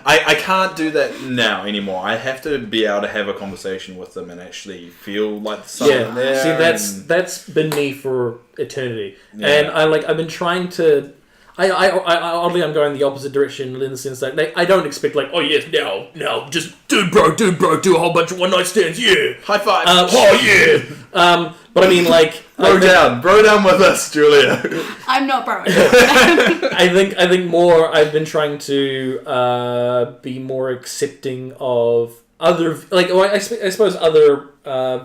I can't do that now anymore. I have to be able to have a conversation with them and actually feel like something there. See, that's been me for eternity, and I've been trying to. Oddly, I'm going the opposite direction in the sense that I don't expect now, just dude, bro, do a whole bunch of one night stands, high five, but I mean bro down with us, Julia. I'm not bro. I think more. I've been trying to be more accepting of other, I suppose other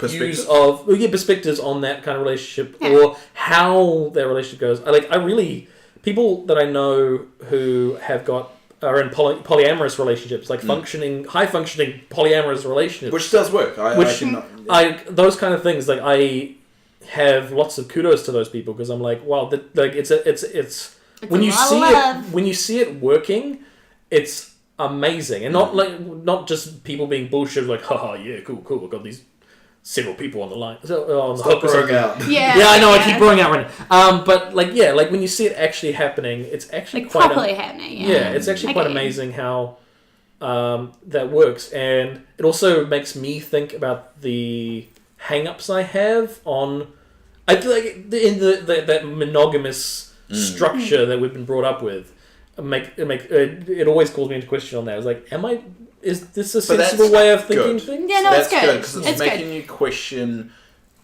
views of perspectives on that kind of relationship or how their relationship goes. I really. People that I know who are in polyamorous relationships, like high functioning polyamorous relationships, which does work. Those kind of things. I have lots of kudos to those people because I'm like, wow, it's when you see it working, it's amazing, and not just people being bullshit like, haha, yeah, cool, I've got these. Several people on the line. On the hook out. Yeah, I know. I keep throwing out right now. But when you see it actually happening, it's actually quite properly happening. Yeah, it's actually quite amazing how that works, and it also makes me think about the hang-ups I have on. I feel like in that monogamous structure that we've been brought up with, it always calls me into question on that. I was like, is this a sensible way of thinking things? Yeah, no, that's it's good. Because it's making you question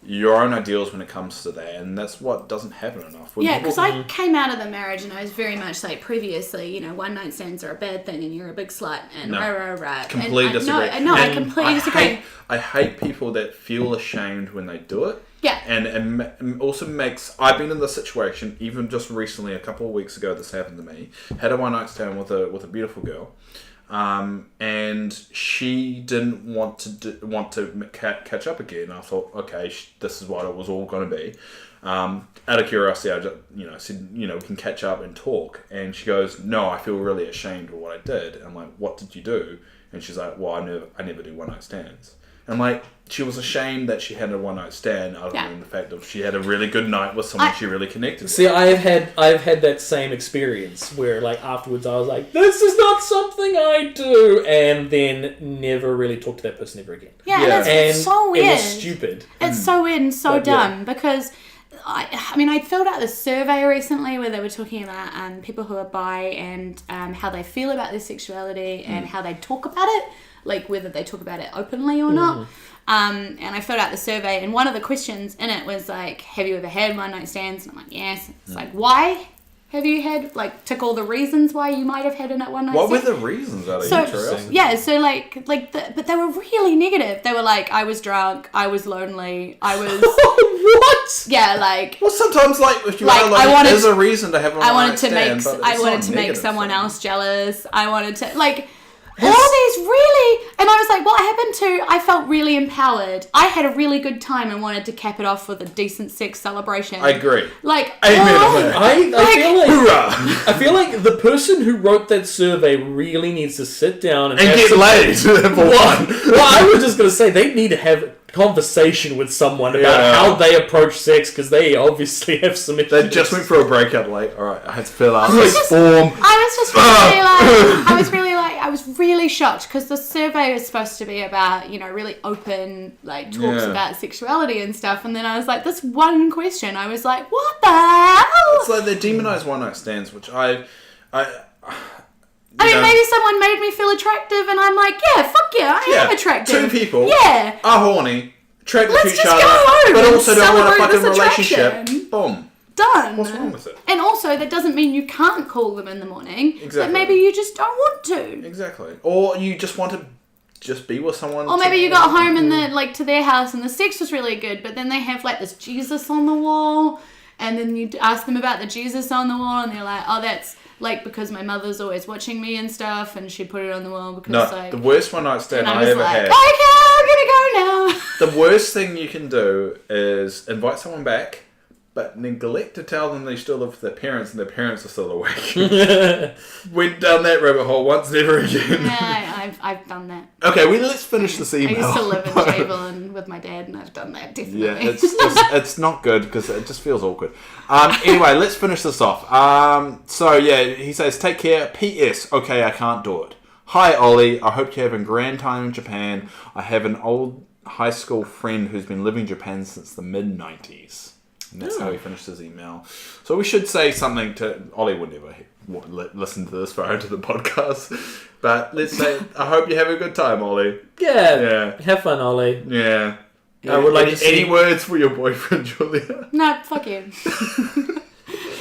your own ideals when it comes to that, and that's what doesn't happen enough. Because I came out of the marriage and I was very much like previously, one night stands are a bad thing and you're a big slut and rah. Completely disagree. I completely disagree. I hate people that feel ashamed when they do it. Yeah. And also I've been in this situation even just recently, a couple of weeks ago. This happened to me. Had a one night stand with a beautiful girl. And she didn't want to catch up again. I thought, okay, this is what it was all going to be. Out of curiosity, I just, said, we can catch up and talk. And she goes, no, I feel really ashamed of what I did. And I'm like, what did you do? And she's like, well, I never do one night stands. And like, she was ashamed that she had a one night stand, other than the fact that she had a really good night with someone she really connected with. See, I've had that same experience where, like, afterwards I was like, this is not something I do, and then never really talked to that person ever again. Yeah. And it's so weird. It was stupid. It's so weird and so dumb because I filled out this survey recently where they were talking about people who are bi and how they feel about their sexuality and how they talk about it, like whether they talk about it openly or not. And I filled out the survey, and one of the questions in it was like, have you ever had one night stands? And I'm like, yes. It's like, why have you had, like, tick all the reasons why you might have had a one night stand? What were the reasons? Out of interesting. Yeah, so but they were really negative. They were like, I was drunk, I was lonely, I was... What? Yeah, like... Well, sometimes, like, if you are lonely, there's a reason to have a one night stand, I wanted to make someone else jealous. I wanted to, like... All these really... And I was like, what happened to... I felt really empowered. I had a really good time and wanted to cap it off with a decent sex celebration. I agree. Like... I feel like the person who wrote that survey really needs to sit down and get laid, for one. Well, I was just going to say, they need to have conversation with someone about how they approach sex, because they obviously have some issues. They just went for a breakup, like, alright, I had to fill out this form. I was really shocked because the survey was supposed to be about, really open, like, talks about sexuality and stuff, and then I was like, this one question, I was like, what the hell? It's like they demonize one night stands, which I mean, maybe someone made me feel attractive, and I'm like, yeah, fuck yeah, I am attractive. Two people are horny, attracted to each other, go but also don't want a fucking relationship. Boom. Done. What's wrong with it? And also, that doesn't mean you can't call them in the morning. Exactly. But maybe you just don't want to. Exactly. Or you just want to just be with someone. Or maybe you got home and to their house and the sex was really good, but then they have like this Jesus on the wall, and then you ask them about the Jesus on the wall, and they're like, oh, that's like because my mother's always watching me and stuff, and she put it on the wall because the worst one night stand I ever had. Okay, I'm gonna go now. The worst thing you can do is invite someone back, but neglect to tell them they still live with their parents and their parents are still awake. Went down that rabbit hole once, never again. Yeah, I've done that. Okay, let's finish this email. I used to live in Javelin with my dad, and I've done that, definitely. Yeah, it's not good because it just feels awkward. Anyway, let's finish this off. He says, take care. P.S. Okay, I can't do it. Hi, Ollie. I hope you're having a grand time in Japan. I have an old high school friend who's been living in Japan since the mid-90s. And that's how he finished his email. So we should say something to... Ollie would never listen to this far into the podcast. But let's say, I hope you have a good time, Ollie. Yeah. Have fun, Ollie. Yeah. I would like to see... Any words for your boyfriend, Julia? No, fuck you.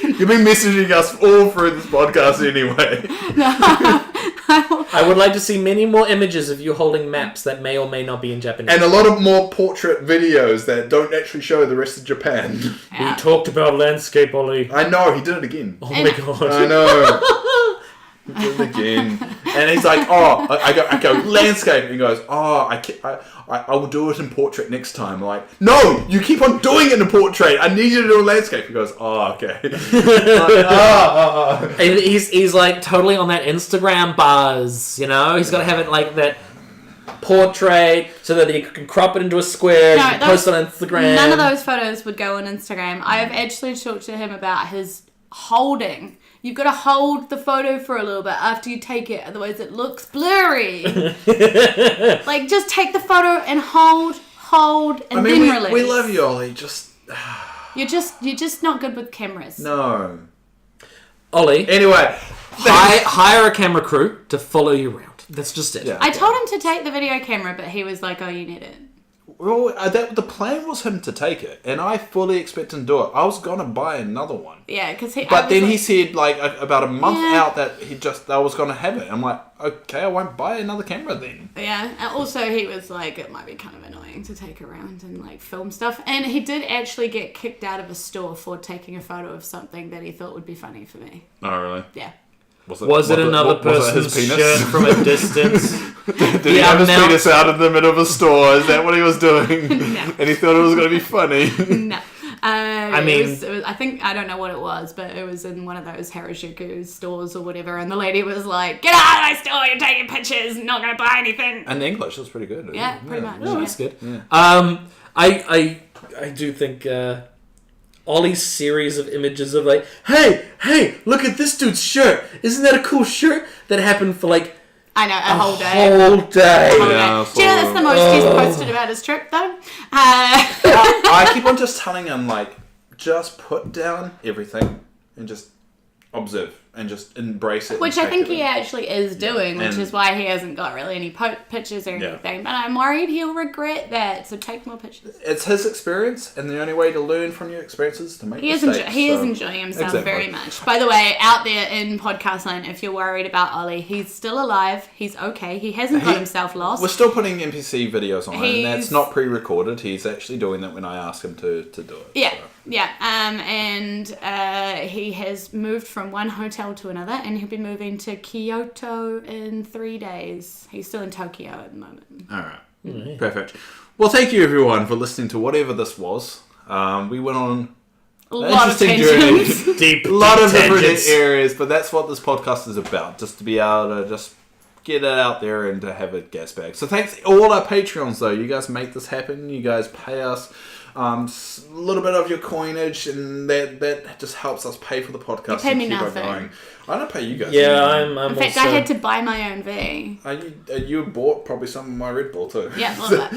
You've been messaging us all through this podcast anyway. No. I would like to see many more images of you holding maps that may or may not be in Japanese. And a lot of more portrait videos that don't actually show the rest of Japan. We talked about landscape, Ollie. I know, he did it again. Oh my god. I know. He did it again. And he's like, I go, landscape. And he goes, I will do it in portrait next time. I'm like, no, you keep on doing it in portrait. I need you to do a landscape. He goes, okay. And he's like totally on that Instagram buzz, He's got to have it like that portrait so that you can crop it into a square and post it on Instagram. None of those photos would go on Instagram. I have actually talked to him about his holding. You've got to hold the photo for a little bit after you take it, otherwise it looks blurry. Like, just take the photo and hold, and then release. We love you, Ollie. You're just not good with cameras. No. Ollie. Anyway, hire a camera crew to follow you around. That's just it. Yeah. I told him to take the video camera, but he was like, "Oh, you need it." Well, the plan was him to take it, and I fully expect him to do it. I was gonna buy another one. Yeah, because But then he said, like, about a month out that I was gonna have it. I'm like, okay, I won't buy another camera then. Yeah, and also he was like, it might be kind of annoying to take around and like film stuff. And he did actually get kicked out of a store for taking a photo of something that he thought would be funny for me. Oh, really? Yeah. Was it another person's shirt from a distance? Did he have his penis out in the middle of a store? Is that what he was doing? No. And he thought it was going to be funny? No. I mean... it was, I think, I don't know what it was, but it was in one of those Harajuku stores or whatever, and the lady was like, "Get out of my store, you're taking pictures, not going to buy anything." And the English was pretty good. Yeah, pretty much. Oh, that's good. Yeah. I do think Ollie's series of images of like, hey, look at this dude's shirt. Isn't that a cool shirt? That happened for like I know, a whole day. Whole day. Yeah, Do you know that's the most he's posted about his trip, though? I keep on just telling him, like, just put down everything and just observe and just embrace it. Which I think he actually is doing, which is why he hasn't got really any pictures or anything. But I'm worried he'll regret that, so take more pictures. It's his experience, and the only way to learn from your experiences is to make mistakes. He is enjoying himself very much. By the way, out there in podcast land, if you're worried about Ollie, he's still alive. He's okay. He hasn't got himself lost. We're still putting NPC videos on, and that's not pre-recorded. He's actually doing that when I ask him to do it. Yeah. So. Yeah, and he has moved from one hotel to another, and he'll be moving to Kyoto in 3 days. He's still in Tokyo at the moment. All right, perfect. Well, thank you everyone for listening to whatever this was. We went on a lot of tangents. A lot of different areas, but that's what this podcast is about, just to be able to just get it out there and to have a gas bag. So thanks all our Patreons, though. You guys make this happen. You guys pay us a little bit of your coinage, and that just helps us pay for the podcast. You pay me keep nothing. Going. I don't pay you guys. Yeah, anything. I'm in fact, also... I had to buy my own V. You bought probably some of my Red Bull too. Yeah, a little bit.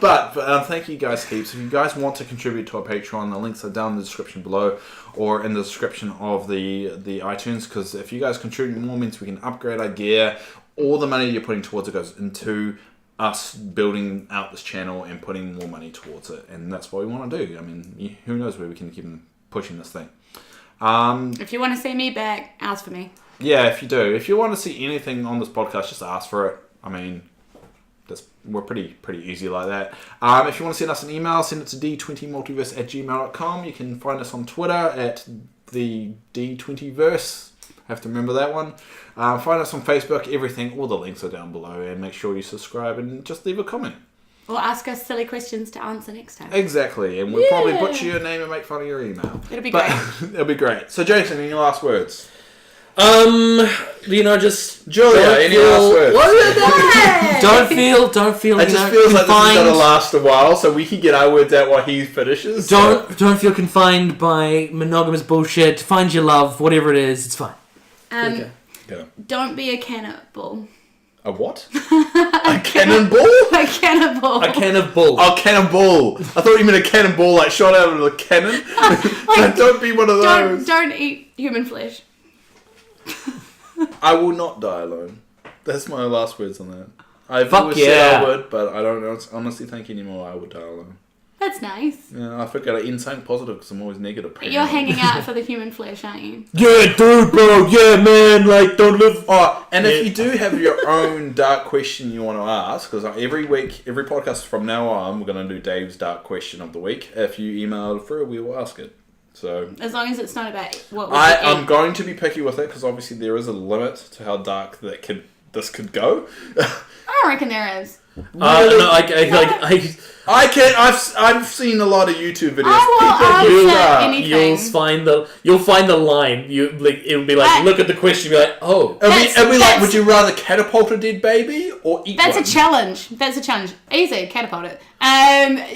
but thank you guys heaps. If you guys want to contribute to our Patreon, the links are down in the description below or in the description of the iTunes, because if you guys contribute more means we can upgrade our gear. All the money you're putting towards it goes into us building out this channel and putting more money towards it, and that's what we want to do. I mean, who knows where we can keep pushing this thing. If you want to see me back, ask for me. Yeah, if you do. If you want to see anything on this podcast, just ask for it. I mean, we're pretty easy like that. If you want to send us an email, send it to d20multiverse@gmail.com. You can find us on Twitter at the D20verse. Have to remember that one. Find us on Facebook, everything. All the links are down below. And make sure you subscribe and just leave a comment. Or ask us silly questions to answer next time. Exactly. And we'll probably butcher your name and make fun of your email. It'll be great. It'll be great. So, Jason, any last words? Just Julia, any last words? Don't feel. It just feels like this is gonna last a while, so we can get our words out while he finishes. Don't feel confined by monogamous bullshit. Find your love, whatever it is. It's fine. Okay. Don't be a cannonball. A what? A cannonball? A cannonball. a can of bull. Oh, cannonball. I thought you meant a cannonball like shot out of a cannon. Don't be one of those. Don't eat human flesh. I will not die alone. That's my last words on that. I've Fuck always yeah. said I would, but I don't honestly think anymore I would die alone. That's nice. Yeah, I forgot to end something positive because I'm always negative. But you're hanging out for the human flesh, aren't you? Yeah, dude, bro. Yeah, man. Like, don't live. Oh, and if you do have your own dark question you want to ask, because every week, every podcast from now on, we're going to do Dave's dark question of the week. If you email it through, we will ask it. So as long as it's not about what we I'm going to be picky with it because obviously there is a limit to how dark this could go. I don't reckon there is. No, I've seen a lot of YouTube videos. I will answer anything. You'll find the line. It'll be like, look at the question. You'll be like, oh. It'll be like, would you rather catapult a dead baby or eat one? That's a challenge. Easy, catapult it.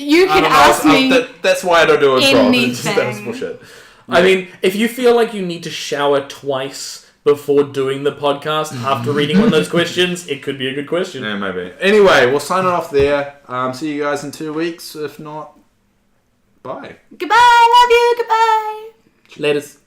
You can ask me. That's why I don't do it. Anything. That was bullshit. Yeah. I mean, if you feel like you need to shower twice before doing the podcast after reading one of those questions, it could be a good question. Yeah, maybe. Anyway, we'll sign it off there. See you guys in 2 weeks. If not, bye. Goodbye. Love you. Goodbye. Laters.